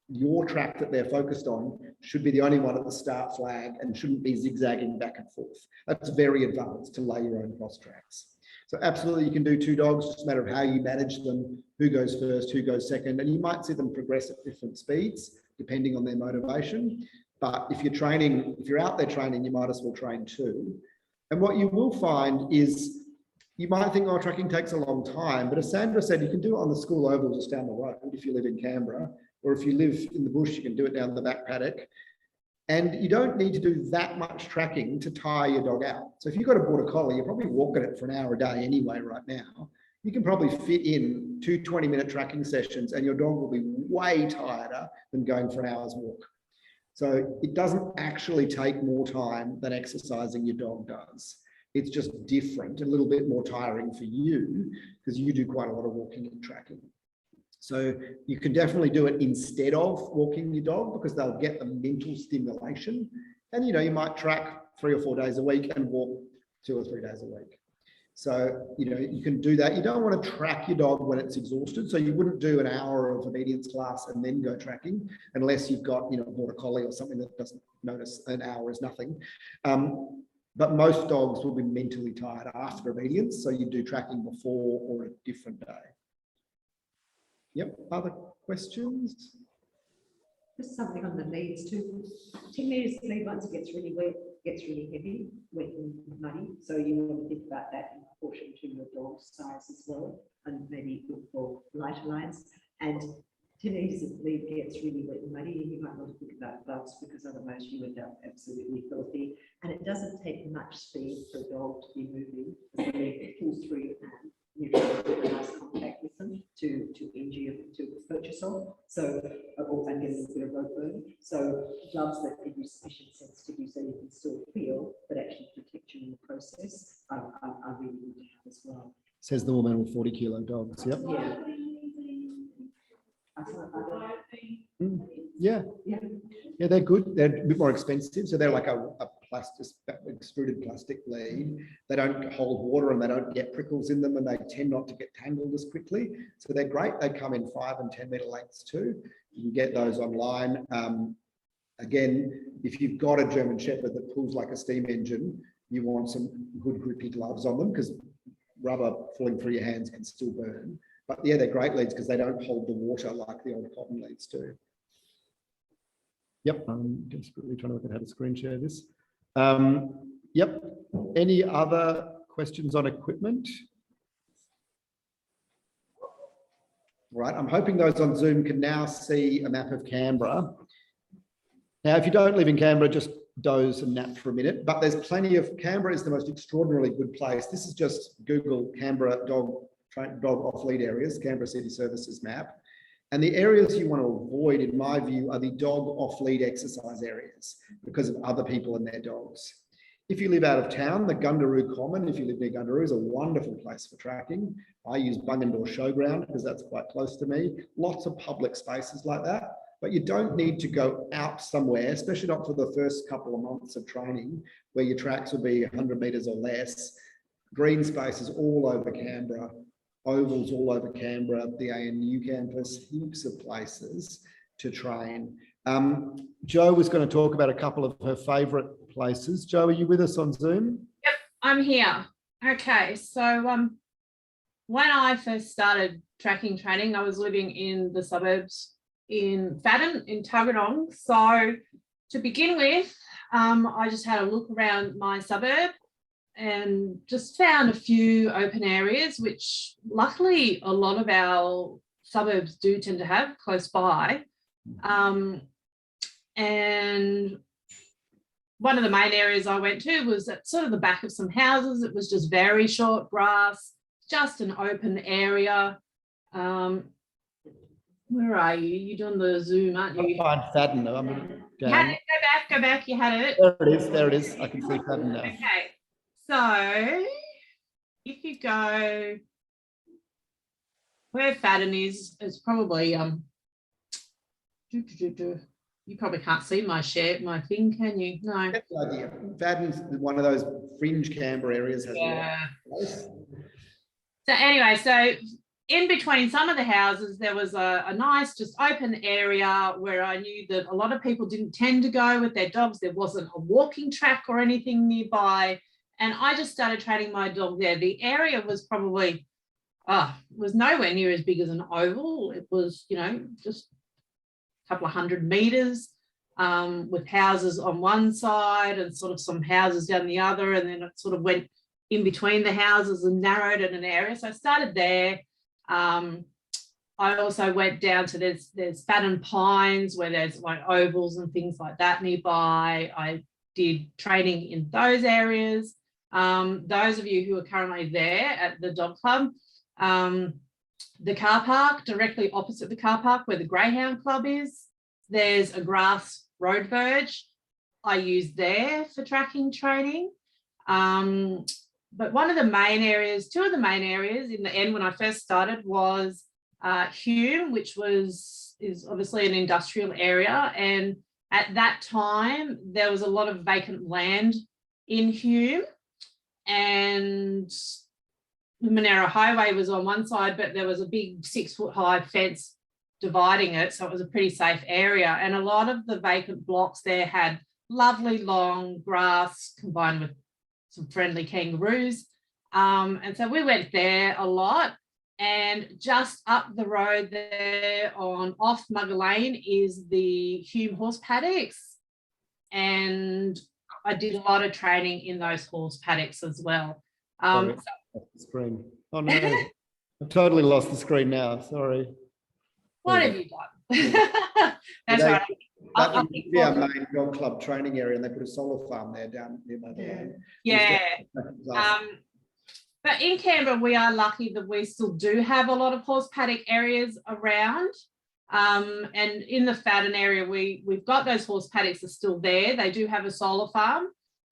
your track that they're focused on, should be the only one at the start flag and shouldn't be zigzagging back and forth. That's very advanced to lay your own cross tracks. So absolutely you can do 2 dogs, just a matter of how you manage them, who goes first, who goes second, and you might see them progress at different speeds depending on their motivation. But if you're training, if you're out there training, you might as well train 2. And what you will find is, you might think, oh, tracking takes a long time, but as Sandra said, you can do it on the school oval just down the road if you live in Canberra, or if you live in the bush, you can do it down the back paddock. And you don't need to do that much tracking to tire your dog out. So if you've got a border collie, you're probably walking it for an hour a day anyway right now. You can probably fit in 2 20-minute tracking sessions and your dog will be way tireder than going for an hour's walk. So it doesn't actually take more time than exercising your dog does. It's just different, a little bit more tiring for you because you do quite a lot of walking and tracking. So you can definitely do it instead of walking your dog because they'll get the mental stimulation. And, you know, you might track 3 or 4 days a week and walk 2 or 3 days a week. So, you know, you can do that. You don't want to track your dog when it's exhausted. So you wouldn't do an hour of obedience class and then go tracking unless you've got, you know, a border collie or something that doesn't notice an hour is nothing. But most dogs will be mentally tired after obedience. So you do tracking before or a different day. Yep, other questions? Just something on the leads too. 10 meters lead once it gets really wet, gets really heavy, wet and muddy. So you want to think about that in proportion to your dog's size as well, and maybe look for lighter lines. And 10 meters of lead gets really wet and muddy, and you might want to think about gloves because otherwise you end up absolutely filthy. And it doesn't take much speed for a dog to be moving. The lead pulls through your hand. You can have a nice contact with them to injure you, to purchase on. So, or and get a little bit of rope burn. So gloves that give you sufficient sensitivity so you can still feel, but actually protect you in the process are really good to have as well. Says the woman with 40-kilo dogs. Yep. Yeah. Yeah. Yeah, they're good. They're a bit more expensive. So they're like a plastic, extruded plastic lead. They don't hold water and they don't get prickles in them, and they tend not to get tangled as quickly. So they're great. They come in 5 and 10 metre lengths too. You can get those online. Again, if you've got a German Shepherd that pulls like a steam engine, you want some good grippy gloves on them, because rubber falling through your hands can still burn. But yeah, they're great leads because they don't hold the water like the old cotton leads do. Yep, I'm desperately trying to look at how to screen share this. Yep, any other questions on equipment? All right, I'm hoping those on Zoom can now see a map of Canberra. Now, if you don't live in Canberra, just doze and nap for a minute, but there's plenty of, Canberra is the most extraordinarily good place. This is just Google Canberra dog off-lead areas, Canberra City Services map. And the areas you want to avoid, in my view, are the dog off-lead exercise areas because of other people and their dogs. If you live out of town, the Gundaroo Common, if you live near Gundaroo, is a wonderful place for tracking. I use Bungendore Showground because that's quite close to me. Lots of public spaces like that. But you don't need to go out somewhere, especially not for the first couple of months of training, where your tracks will be 100 metres or less. Green spaces all over Canberra, ovals all over Canberra, the ANU campus, heaps of places to train. Jo was going to talk about a couple of her favourite places. Jo, are you with us on Zoom? Yep, I'm here. Okay, so when I first started tracking training, I was living in the suburbs in Fadden, in Tuggeranong. So to begin with, I just had a look around my suburb and just found a few open areas, which luckily a lot of our suburbs do tend to have close by. And one of the main areas I went to was at sort of the back of some houses. It was just very short grass, just an open area. Where are you? You're doing the Zoom, aren't you? Find Fadden. I'm You had it. Go back. You had it. There it is. I can see Fadden now. Okay. So if you go where Fadden is, it's probably you probably can't see my thing, can you? No. That's the idea. Fadden's one of those fringe Canberra areas. Yeah. So anyway, so in between some of the houses, there was a nice, just open area where I knew that a lot of people didn't tend to go with their dogs. There wasn't a walking track or anything nearby. And I just started training my dog there. The area was probably, was nowhere near as big as an oval. It was, just a couple of 100 metres with houses on one side and sort of some houses down the other. And then it sort of went in between the houses and narrowed in an area. So I started there. I also went down to there's Fadden Pines where there's like ovals and things like that nearby. I did training in those areas. Those of you who are currently there at the dog club, the car park directly opposite the car park where the Greyhound Club is, there's a grass road verge. I use there for tracking training. But one of the main areas, two of the main areas in the end when I first started was Hume, which is obviously an industrial area. And at that time, there was a lot of vacant land in Hume. And the Monero Highway was on one side, but there was a big 6-foot high fence dividing it. So it was a pretty safe area. And a lot of the vacant blocks there had lovely long grass combined with some friendly kangaroos. And so we went there a lot. And just up the road there off Mugger Lane is the Hume horse paddocks. And I did a lot of training in those horse paddocks as well. Sorry, off the screen. Oh no, I've totally lost the screen now. Sorry. What have you done? That's right. That would be our main dog club training area, and they put a solar farm there down near Mugger Lane. Yeah. But in Canberra, we are lucky that we still do have a lot of horse paddock areas around. And in the Fadden area, we've got those horse paddocks are still there. They do have a solar farm,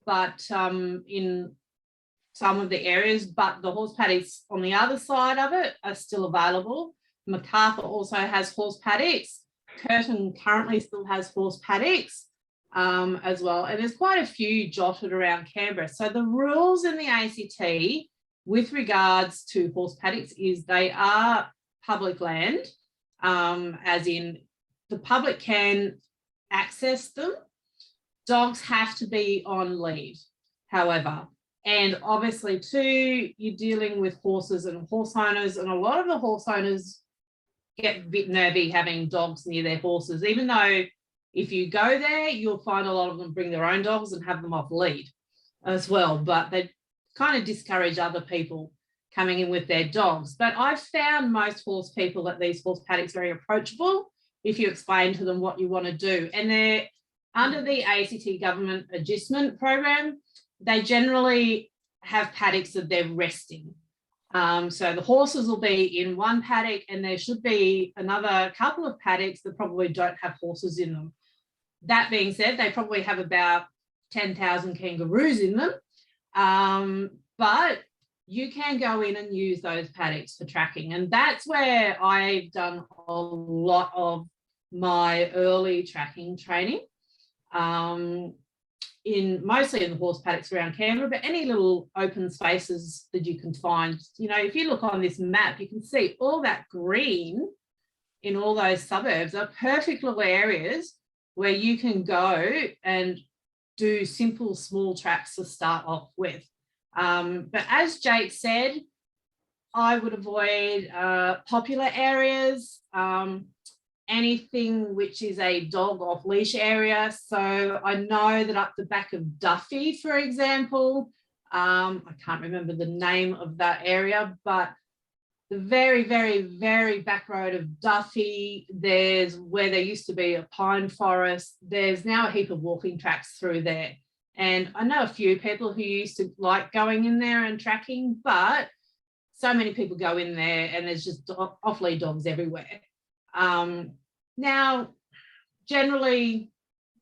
but in some of the areas, but the horse paddocks on the other side of it are still available. Macarthur also has horse paddocks. Curtin currently still has horse paddocks. as well. And there's quite a few jotted around Canberra. So the rules in the ACT with regards to horse paddocks is they are public land, as in the public can access them. Dogs have to be on lead, however. And obviously too, you're dealing with horses and horse owners, and a lot of the horse owners get a bit nervy having dogs near their horses, even though if you go there, you'll find a lot of them bring their own dogs and have them off lead as well. But they kind of discourage other people coming in with their dogs. But I've found most horse people at these horse paddocks very approachable if you explain to them what you want to do. And they're under the ACT government adjustment program, they generally have paddocks that they're resting. So the horses will be in one paddock, and there should be another couple of paddocks that probably don't have horses in them. That being said, they probably have about 10,000 kangaroos in them. But you can go in and use those paddocks for tracking. And that's where I've done a lot of my early tracking training, mostly in the horse paddocks around Canberra, but any little open spaces that you can find. You know, if you look on this map, you can see all that green in all those suburbs are perfect little areas where you can go and do simple small tracks to start off with. But as Jake said, I would avoid popular areas, anything which is a dog off leash area. So I know that up the back of Duffy, for example, I can't remember the name of that area, but the very, very, very back road of Duffy, there's where there used to be a pine forest. There's now a heap of walking tracks through there. And I know a few people who used to like going in there and tracking, but so many people go in there and there's just off-lead dogs everywhere. Now, generally,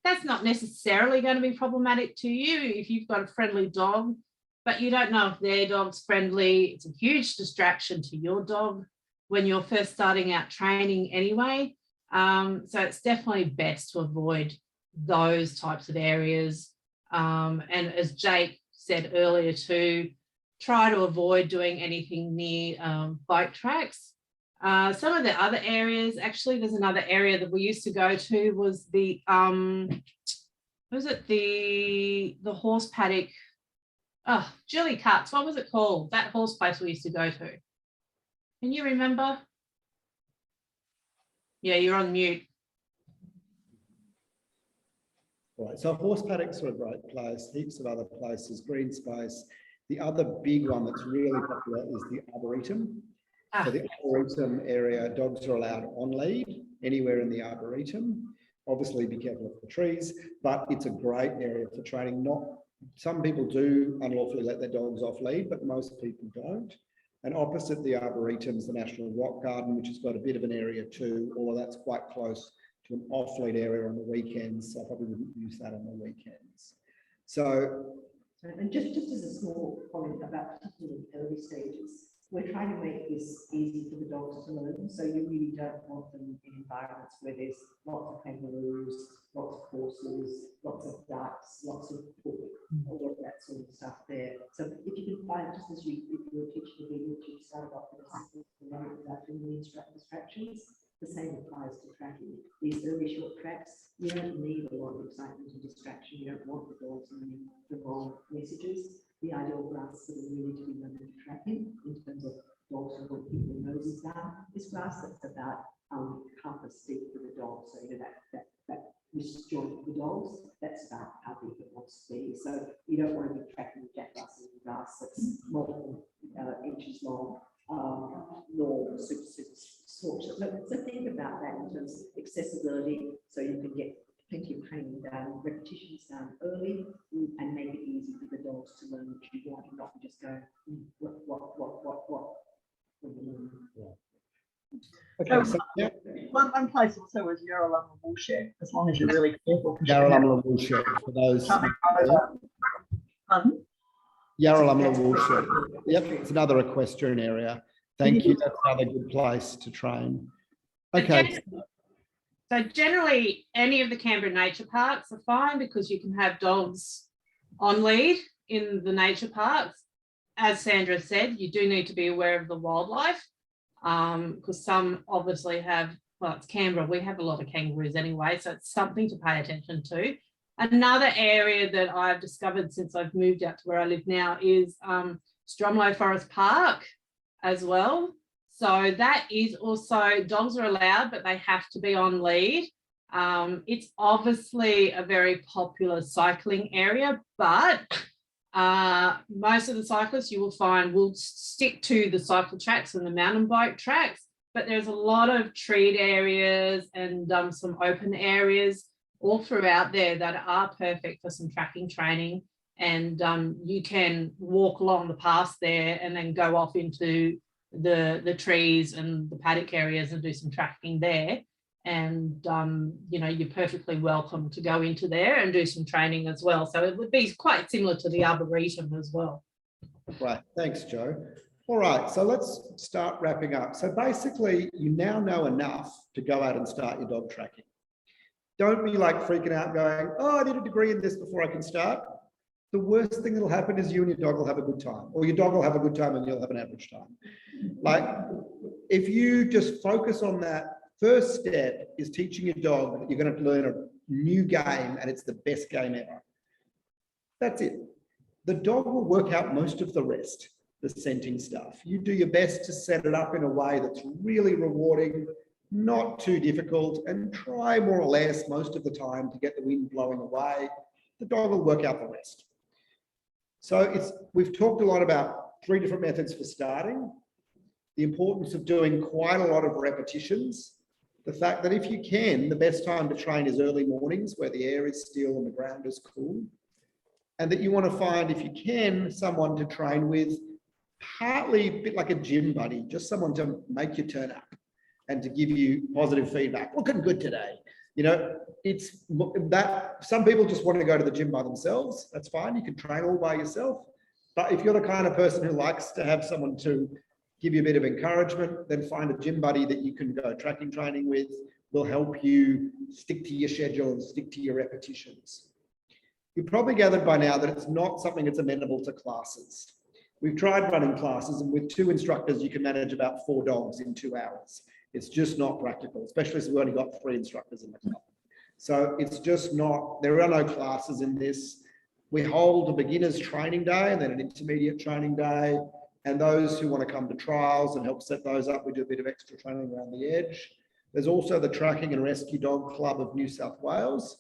that's not necessarily going to be problematic to you if you've got a friendly dog, but you don't know if their dog's friendly. It's a huge distraction to your dog when you're first starting out training anyway. So it's definitely best to avoid those types of areas. And as Jake said earlier too, try to avoid doing anything near bike tracks. Some of the other areas, actually, there's another area that we used to go to was the, was it the horse paddock? Oh, Julie Cutts, what was it called? That horse place we used to go to. Can you remember? Yeah, you're on mute. Right, so horse paddocks are a great place, heaps of other places, green space. The other big one that's really popular is the Arboretum. So the Arboretum area, dogs are allowed on lead anywhere in the Arboretum. Obviously be careful of the trees, but it's a great area for training. Some people do unlawfully let their dogs off lead, but most people don't. And opposite the Arboretum is the National Rock Garden, which has got a bit of an area too, although that's quite close to an off-lead area on the weekends. So I probably wouldn't use that on the weekends. So, and just as a small comment about particularly early stages, we're trying to make this easy for the dogs to learn. So you really don't want them in environments where there's lots of kangaroos, lots of horses, lots of ducks, lots of all of that sort of stuff there. So if you can find, just as you were teaching the video, you started off with the distractions, the same applies to tracking. These early short tracks, you don't need a lot of excitement and distraction. You don't want the dogs learning the wrong messages. The ideal grass that are really to be learning to track in terms of dogs who want to keep their noses down is grass that's about half as steep for the dogs. So you know that disjoint for the dogs, that's about how big it wants to be. So you don't want to be tracking jackgrass in grass that's multiple inches long, nor super short. So think about that in terms of accessibility, so you can get plenty of training down, repetitions down early, and make it easy for the dogs to learn what you want and not just go, what. okay, so yeah. One place also is Yarralumla Woolshed, as long as you're really careful. Yarralumla Woolshed, for those. Yarralumla Woolshed. Yep, it's another equestrian area. Thank you. That's another good place to train. Okay. So generally, any of the Canberra nature parks are fine because you can have dogs on lead in the nature parks. As Sandra said, you do need to be aware of the wildlife because some obviously have, well, it's Canberra, we have a lot of kangaroos anyway, so it's something to pay attention to. Another area that I've discovered since I've moved out to where I live now is Stromlo Forest Park as well. So that is also, dogs are allowed, but they have to be on lead. It's obviously a very popular cycling area, but most of the cyclists you will find will stick to the cycle tracks and the mountain bike tracks, but there's a lot of treed areas and some open areas all throughout there that are perfect for some tracking training. And you can walk along the paths there and then go off into the trees and the paddock areas and do some tracking there. And you know, you're perfectly welcome to go into there and do some training as well. So it would be quite similar to the Arboretum as well. Right, thanks, Joe. All right, so let's start wrapping up. So basically, you now know enough to go out and start your dog tracking. Don't be like freaking out going, oh, I need a degree in this before I can start. The worst thing that'll happen is you and your dog will have a good time, or your dog will have a good time and you'll have an average time. Like, if you just focus on that, first step is teaching your dog that you're going to learn a new game and it's the best game ever. That's it. The dog will work out most of the rest, the scenting stuff. You do your best to set it up in a way that's really rewarding, not too difficult, and try more or less most of the time to get the wind blowing away. The dog will work out the rest. So we've talked a lot about 3 different methods for starting, the importance of doing quite a lot of repetitions, the fact that if you can, the best time to train is early mornings where the air is still and the ground is cool, and that you want to find, if you can, someone to train with, partly a bit like a gym buddy, just someone to make you turn up and to give you positive feedback. Looking good today. You know, it's that some people just want to go to the gym by themselves. That's fine. You can train all by yourself. But if you're the kind of person who likes to have someone to give you a bit of encouragement, then find a gym buddy that you can go tracking training with. Will help you stick to your schedule and stick to your repetitions. You've probably gathered by now that it's not something that's amenable to classes. We've tried running classes, and with 2 instructors, you can manage about 4 dogs in 2 hours. It's just not practical, especially as we've only got 3 instructors in the club. So it's just not, there are no classes in this. We hold a beginner's training day and then an intermediate training day. And those who want to come to trials and help set those up, we do a bit of extra training around the edge. There's also the Tracking and Rescue Dog Club of New South Wales,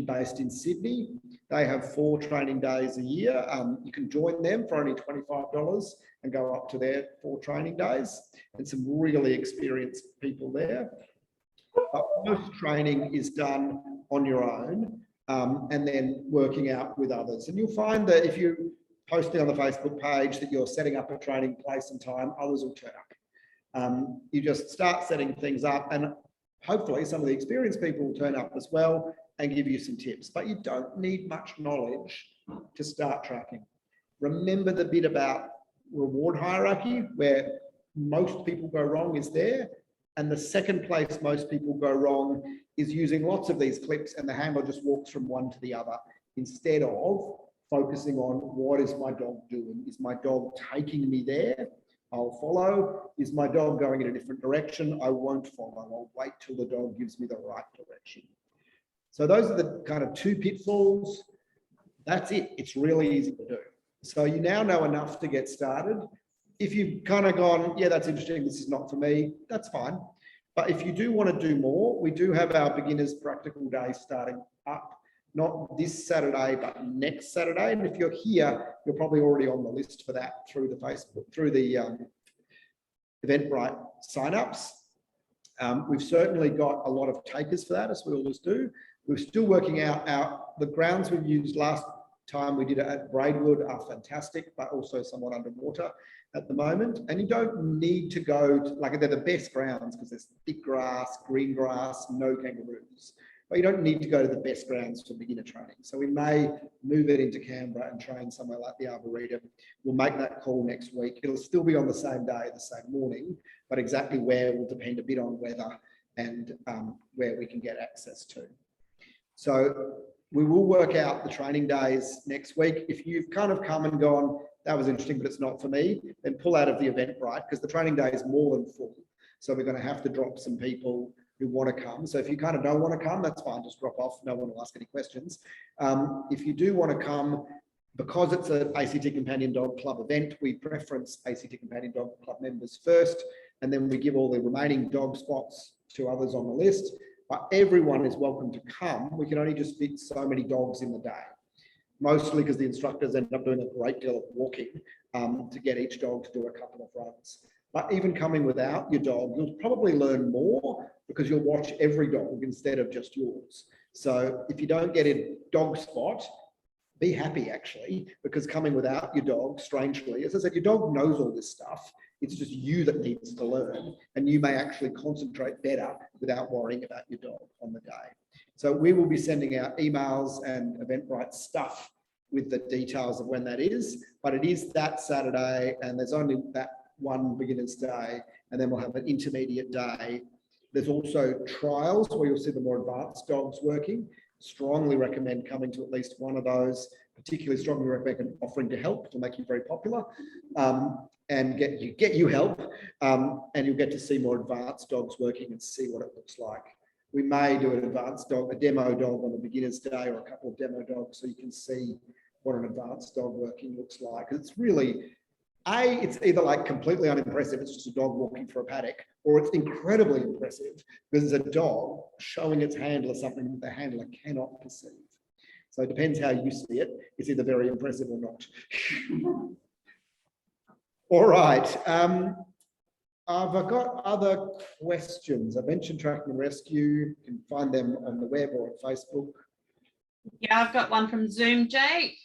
based in Sydney. They have 4 training days a year. You can join them for only $25 and go up to their 4 training days, and some really experienced people there. But most training is done on your own and then working out with others. And you'll find that if you post it on the Facebook page that you're setting up a training place and time, others will turn up. You just start setting things up, and hopefully some of the experienced people will turn up as well and give you some tips. But you don't need much knowledge to start tracking. Remember the bit about reward hierarchy, where most people go wrong is there. And the second place most people go wrong is using lots of these clips and the handler just walks from one to the other instead of focusing on, what is my dog doing? Is my dog taking me there? I'll follow. Is my dog going in a different direction? I won't follow. I'll wait till the dog gives me the right direction. So those are the kind of 2 pitfalls. That's it. It's really easy to do. So you now know enough to get started. If you've kind of gone, yeah, that's interesting, this is not for me, that's fine. But if you do want to do more, we do have our beginners practical day starting up, not this Saturday, but next Saturday. And if you're here, you're probably already on the list for that through the Facebook, through the Eventbrite signups. We've certainly got a lot of takers for that, as we always do. We're still working out the grounds we've used last time we did it at Braidwood are fantastic, but also somewhat underwater at the moment. And you don't need to go to, like, they're the best grounds because there's thick grass, green grass, no kangaroos. But you don't need to go to the best grounds for beginner training. So we may move it into Canberra and train somewhere like the Arboretum. We'll make that call next week. It'll still be on the same day, the same morning, but exactly where will depend a bit on weather and where we can get access to. So we will work out the training days next week. If you've kind of come and gone, that was interesting, but it's not for me, then pull out of the Eventbrite, because the training day is more than full. So we're going to have to drop some people who want to come. So if you kind of don't want to come, that's fine, just drop off. No one will ask any questions. If you do want to come, because it's an ACT Companion Dog Club event, we preference ACT Companion Dog Club members first, and then we give all the remaining dog spots to others on the list. But everyone is welcome to come. We can only just fit so many dogs in the day, mostly because the instructors end up doing a great deal of walking to get each dog to do a couple of runs. But even coming without your dog, you'll probably learn more because you'll watch every dog instead of just yours. So if you don't get a dog spot, be happy actually, because coming without your dog, strangely, as I said, your dog knows all this stuff. It's just you that needs to learn, and you may actually concentrate better without worrying about your dog on the day. So we will be sending out emails and Eventbrite stuff with the details of when that is, but it is that Saturday, and there's only that one beginner's day, and then we'll have an intermediate day. There's also trials where you'll see the more advanced dogs working. Strongly recommend coming to at least one of those, particularly strongly recommend offering to help to make you very popular and get you help, and you'll get to see more advanced dogs working and see what it looks like. We may do an advanced dog, a demo dog on the beginner's day, or a couple of demo dogs, so you can see what an advanced dog working looks like. It's really, it's either like completely unimpressive, it's just a dog walking through a paddock, or it's incredibly impressive because it's a dog showing its handler something that the handler cannot perceive. So it depends how you see it. It's either very impressive or not. All right. Have I got other questions? I mentioned tracking and rescue. You can find them on the web or on Facebook. Yeah, I've got one from Zoom, Jake.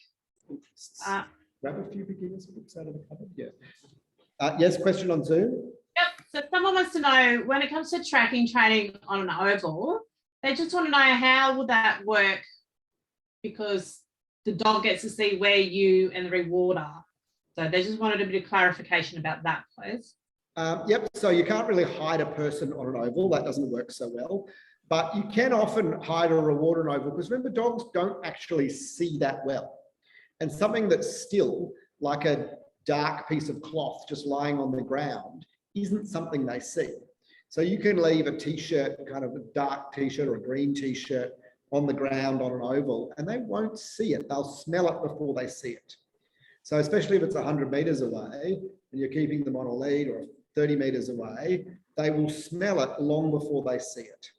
Grab a few beginners books out of the cupboard. Yeah. Yes, question on Zoom. Yep. So someone wants to know, when it comes to tracking training on an oval, they just want to know how will that work, because the dog gets to see where you and the reward are. So they just wanted a bit of clarification about that, please. Yep, so you can't really hide a person on an oval. That doesn't work so well. But you can often hide a reward on an oval, because remember, dogs don't actually see that well. And something that's still, like a dark piece of cloth just lying on the ground, isn't something they see. So you can leave a t-shirt, kind of a dark t-shirt or a green t-shirt on the ground on an oval, and they won't see it. They'll smell it before they see it. So especially if it's 100 meters away and you're keeping them on a lead, or 30 meters away, they will smell it long before they see it.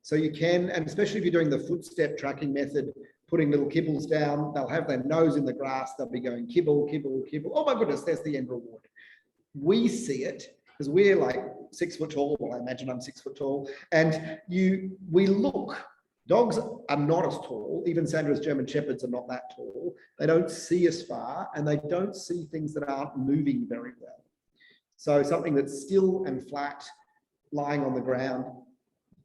So you can, and especially if you're doing the footstep tracking method, putting little kibbles down, they'll have their nose in the grass, they'll be going kibble, kibble, kibble. Oh my goodness, there's the end reward. We see it because we're like 6 foot tall. Well, I imagine I'm 6 foot tall. And we look. Dogs are not as tall. Even Sandra's German Shepherds are not that tall. They don't see as far, and they don't see things that aren't moving very well. So something that's still and flat, lying on the ground,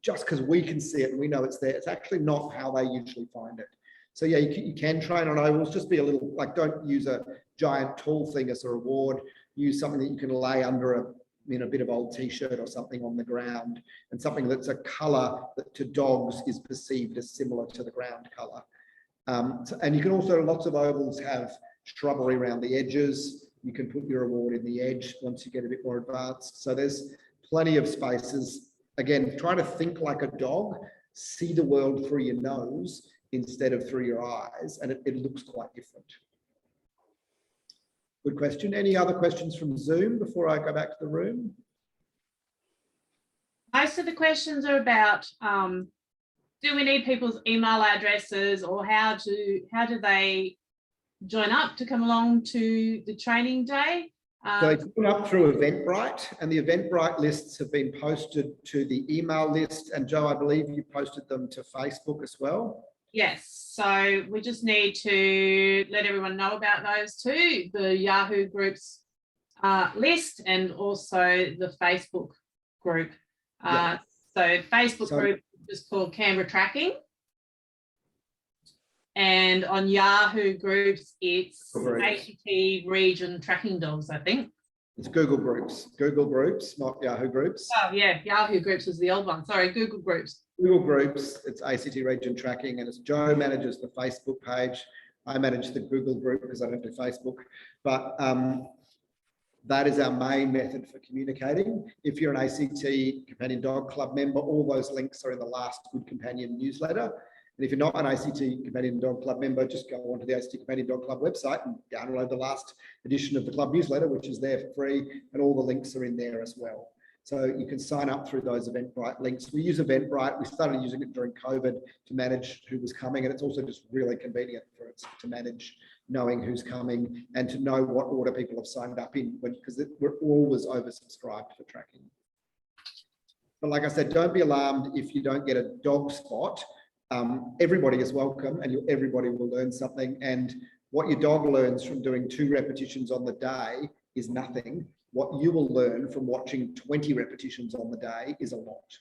just because we can see it and we know it's there, it's actually not how they usually find it. So yeah, you can train on ovals. Just be a little, like, don't use a giant tall thing as a reward. Use something that you can lay under a bit of old t-shirt or something on the ground, and something that's a color that to dogs is perceived as similar to the ground color. And you can also, lots of ovals have shrubbery around the edges. You can put your reward in the edge once you get a bit more advanced. So there's plenty of spaces. Again, try to think like a dog, see the world through your nose instead of through your eyes, and it looks quite different. Good question. Any other questions from Zoom before I go back to the room? Most of the questions are about, do we need people's email addresses, or how do they join up to come along to the training day? So they join up through Eventbrite, and the Eventbrite lists have been posted to the email list. And Joe, I believe you posted them to Facebook as well. Yes, so we just need to let everyone know about those two, the Yahoo groups list, and also the Facebook group. Yeah. So Facebook group is called Canberra Tracking. And on Yahoo groups, it's ACT Region Tracking Dogs, I think. It's Google Groups, not Yahoo Groups. Oh yeah, Yahoo Groups was the old one. Sorry, Google Groups. Google Groups, it's ACT Region Tracking, and it's Joe manages the Facebook page. I manage the Google group because I don't do Facebook, but that is our main method for communicating. If you're an ACT Companion Dog Club member, all those links are in the last Good Companion newsletter. And if you're not an ACT Companion Dog Club member, just go onto the ACT Companion Dog Club website and download the last edition of the club newsletter, which is there for free, and all the links are in there as well. So you can sign up through those Eventbrite links. We use Eventbrite. We started using it during COVID to manage who was coming, and it's also just really convenient for us to manage knowing who's coming and to know what order people have signed up in, because we're always oversubscribed for tracking. But like I said, don't be alarmed if you don't get a dog spot. Everybody is welcome, and everybody will learn something. And what your dog learns from doing 2 repetitions on the day is nothing. What you will learn from watching 20 repetitions on the day is a lot.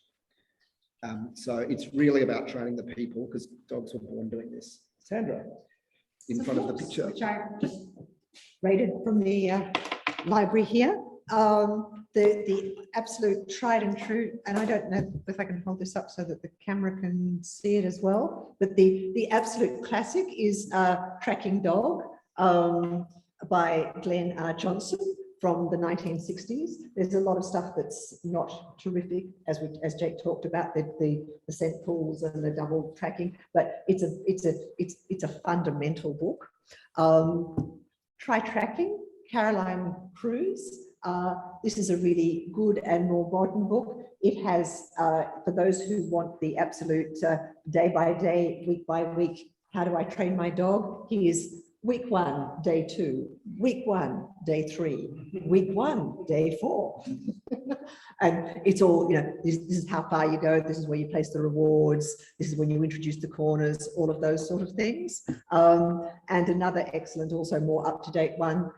So it's really about training the people, because dogs were born doing this. Sandra, in front of the picture. Which I just rated from the library here. The absolute tried and true, and I don't know if I can hold this up so that the camera can see it as well, but the absolute classic is Tracking Dog by Glenn R. Johnson from the 1960s. There's a lot of stuff that's not terrific, as Jake talked about, the scent pools and the double tracking, but it's a fundamental book. Try Tracking, Caroline Cruz. This is a really good and more modern book. It has, for those who want the absolute day by day, week by week, how do I train my dog? Here's week 1, day 2, week 1, day 3, week 1, day 4. And it's all, this is how far you go. This is where you place the rewards. This is when you introduce the corners, all of those sort of things. And another excellent, also more up-to-date one,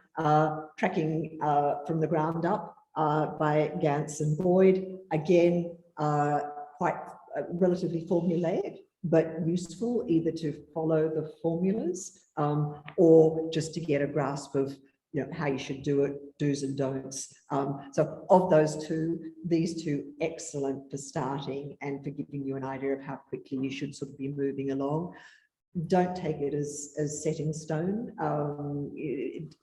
Tracking from the Ground Up by Gantz and Boyd. Again, quite relatively formulaic, but useful either to follow the formulas or just to get a grasp of how you should do it, do's and don'ts. So of those two, these two excellent for starting and for giving you an idea of how quickly you should sort of be moving along. Don't take it as set in stone.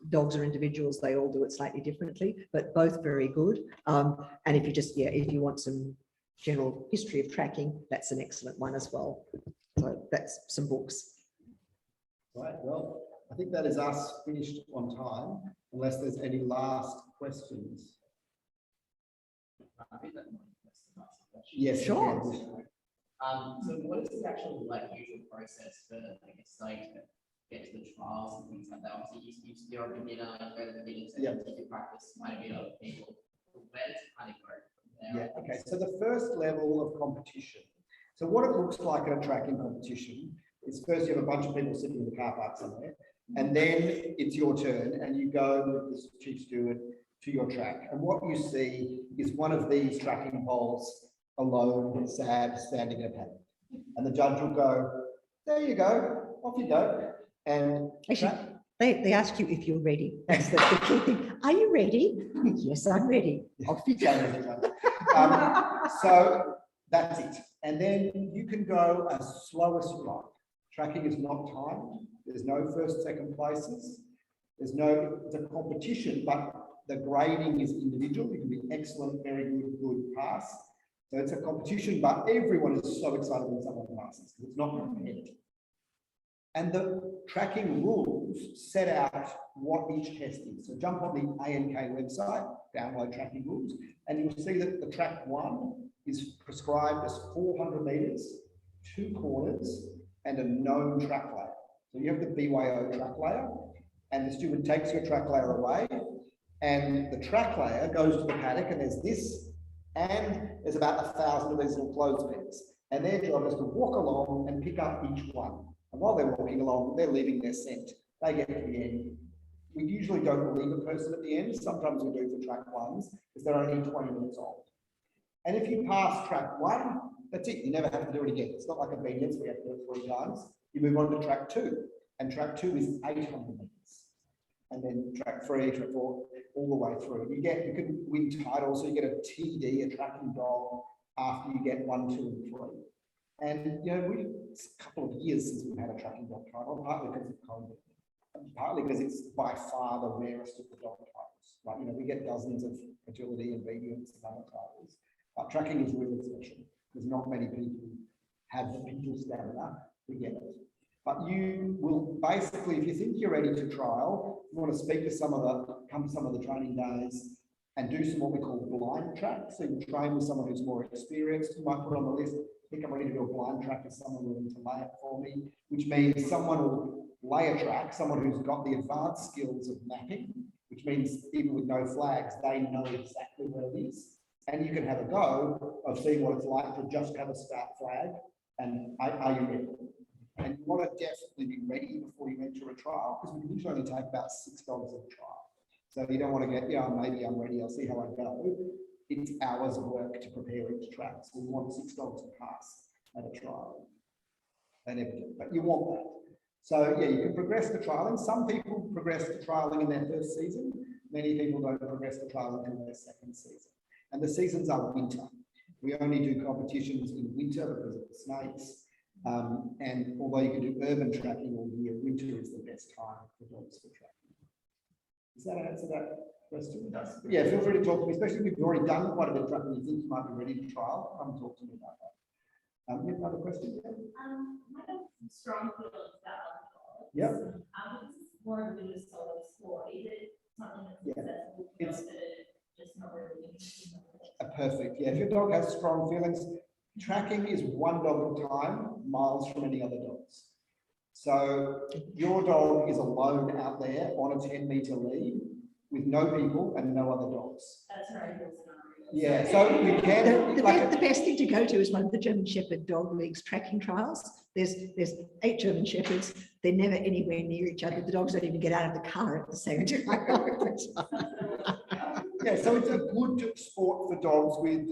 Dogs are individuals, they all do it slightly differently, but both very good. And if you just, if you want some general history of tracking, that's an excellent one as well. So that's some books. Right, well, I think that is us finished on time, unless there's any last questions. Yes, sure. So what is the actual usual process for studying to get to the trials and things like that? Obviously, you're a beginner, you go to the beginning sessions, you practice quite a bit of people. Where does it kind of go from there? Yeah, okay. So the first level of competition. So what it looks like in a tracking competition is first you have a bunch of people sitting in the car park somewhere, and then it's your turn, and you go with the chief steward to your track. And what you see is one of these tracking poles alone, sad, standing in a paddock. And the judge will go, there you go, off you go. And actually, they ask you if you're ready. That's the key thing. Are you ready? Yes, I'm ready. Off you go. So that's it. And then you can go as slow as you like. Tracking is not timed. There's no first, second places. It's a competition, but the grading is individual. You can be excellent, very good, good, pass. So it's a competition, but everyone is so excited when someone passes because it's not competitive. And the tracking rules set out what each test is. So jump on the ANK website, download tracking rules, and you'll see that the track 1 is prescribed as 400 meters, 2 corners, and a known track layer. So you have the BYO track layer, and the steward takes your track layer away, and the track layer goes to the paddock, and there's this, and there's about 1,000 of these little clothespins. And their job is to walk along and pick up each one. And while they're walking along, they're leaving their scent. They get to the end. We usually don't leave a person at the end. Sometimes we do for track 1s because they're only 20 minutes old. And if you pass track 1, that's it. You never have to do it again. It's not like obedience, we have to do it 3 times. You move on to track 2. And track 2 is 800 meters. and then track 3, track 4, all the way through. You can win titles, so you get a TD, a tracking dog, after you get 1, 2, and 3. And it's a couple of years since we've had a tracking dog title, partly because of COVID, partly because it's by far the rarest of the dog titles. Like, we get dozens of agility and obedience and other titles, but tracking is really special because not many people have the mental stamina to get it. But you will basically, if you think you're ready to trial, you want to speak to come to some of the training days and do some what we call blind track. So you train with someone who's more experienced. You might put on the list, I think I'm ready to do a blind track with someone willing to lay it for me, which means someone will lay a track, someone who's got the advanced skills of mapping, which means even with no flags, they know exactly where it is. And you can have a go of seeing what it's like to just have a start flag and are you ready? And you want to definitely be ready before you enter a trial, because we can usually only take about $6 of a trial. So you don't want to get, maybe I'm ready, I'll see how I go. It's hours of work to prepare each track. So you want $6 to pass at a trial and everything, but you want that. So yeah, you can progress to trialing. Some people progress to trialing in their first season. Many people don't progress to trialing until their second season. And the seasons are winter. We only do competitions in winter because of the snakes. And although you can do urban tracking all year, winter is the best time for dogs for tracking. Does that answer that question? Yeah, feel free to talk to me, especially if you've already done quite a bit of tracking, you think you might be ready to trial, come talk to me about that. You have another question? I have strong feelings about dogs. Yep. This is more of a solid sport. Is it something that's accessible to dogs that are just not really Perfect. Yeah, if your dog has strong feelings, tracking is one dog at a time, miles from any other dogs. So your dog is alone out there on a 10-meter lead with no people and no other dogs. That's right. Yeah, so we can. The best thing to go to is one of the German Shepherd Dog League's tracking trials. There's 8 German Shepherds. They're never anywhere near each other. The dogs don't even get out of the car at the same time. Yeah, so it's a good sport for dogs with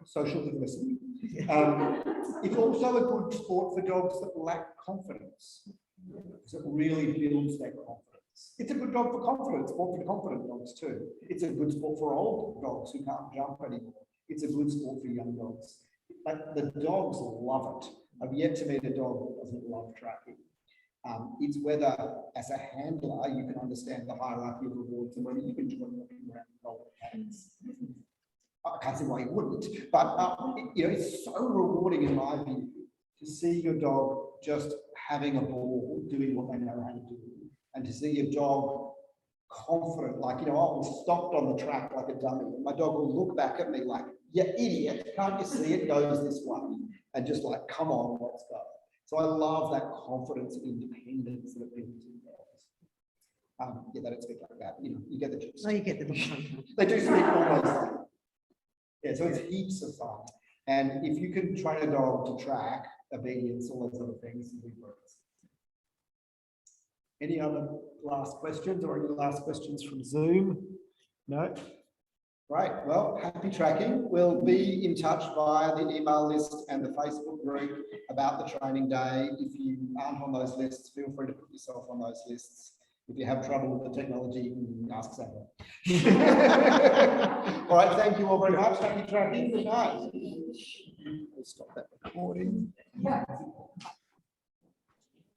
social diversity. It's also a good sport for dogs that lack confidence, because it really builds their confidence. It's a good dog for confidence, sport for confident dogs too. It's a good sport for old dogs who can't jump anymore. It's a good sport for young dogs. But the dogs love it. I've yet to meet a dog that doesn't love tracking. It's whether, as a handler, you can understand the hierarchy of rewards and whether you can enjoy walking around with golden cats. I can't see why you wouldn't, but it's so rewarding in my view to see your dog just having a ball, doing what they know how to do, and to see your dog confident, like, I was stopped on the track like a dummy, and my dog will look back at me like, "You idiot, can't you see it goes this way?" And just like, "Come on, let's go." So I love that confidence and independence that it brings in dogs. Yeah, they don't speak like that. You get the gist. No, you get them. They do speak almost like that. Yeah, so it's heaps of fun. And if you can train a dog to track, obedience, all those other things, it works. Any other last questions or any last questions from Zoom? No? Right, well, happy tracking. We'll be in touch via the email list and the Facebook group about the training day. If you aren't on those lists, feel free to put yourself on those lists. If you have trouble with the technology, you can ask Sam. All right, thank you all very much. Happy tracking. Good night. We'll stop that recording.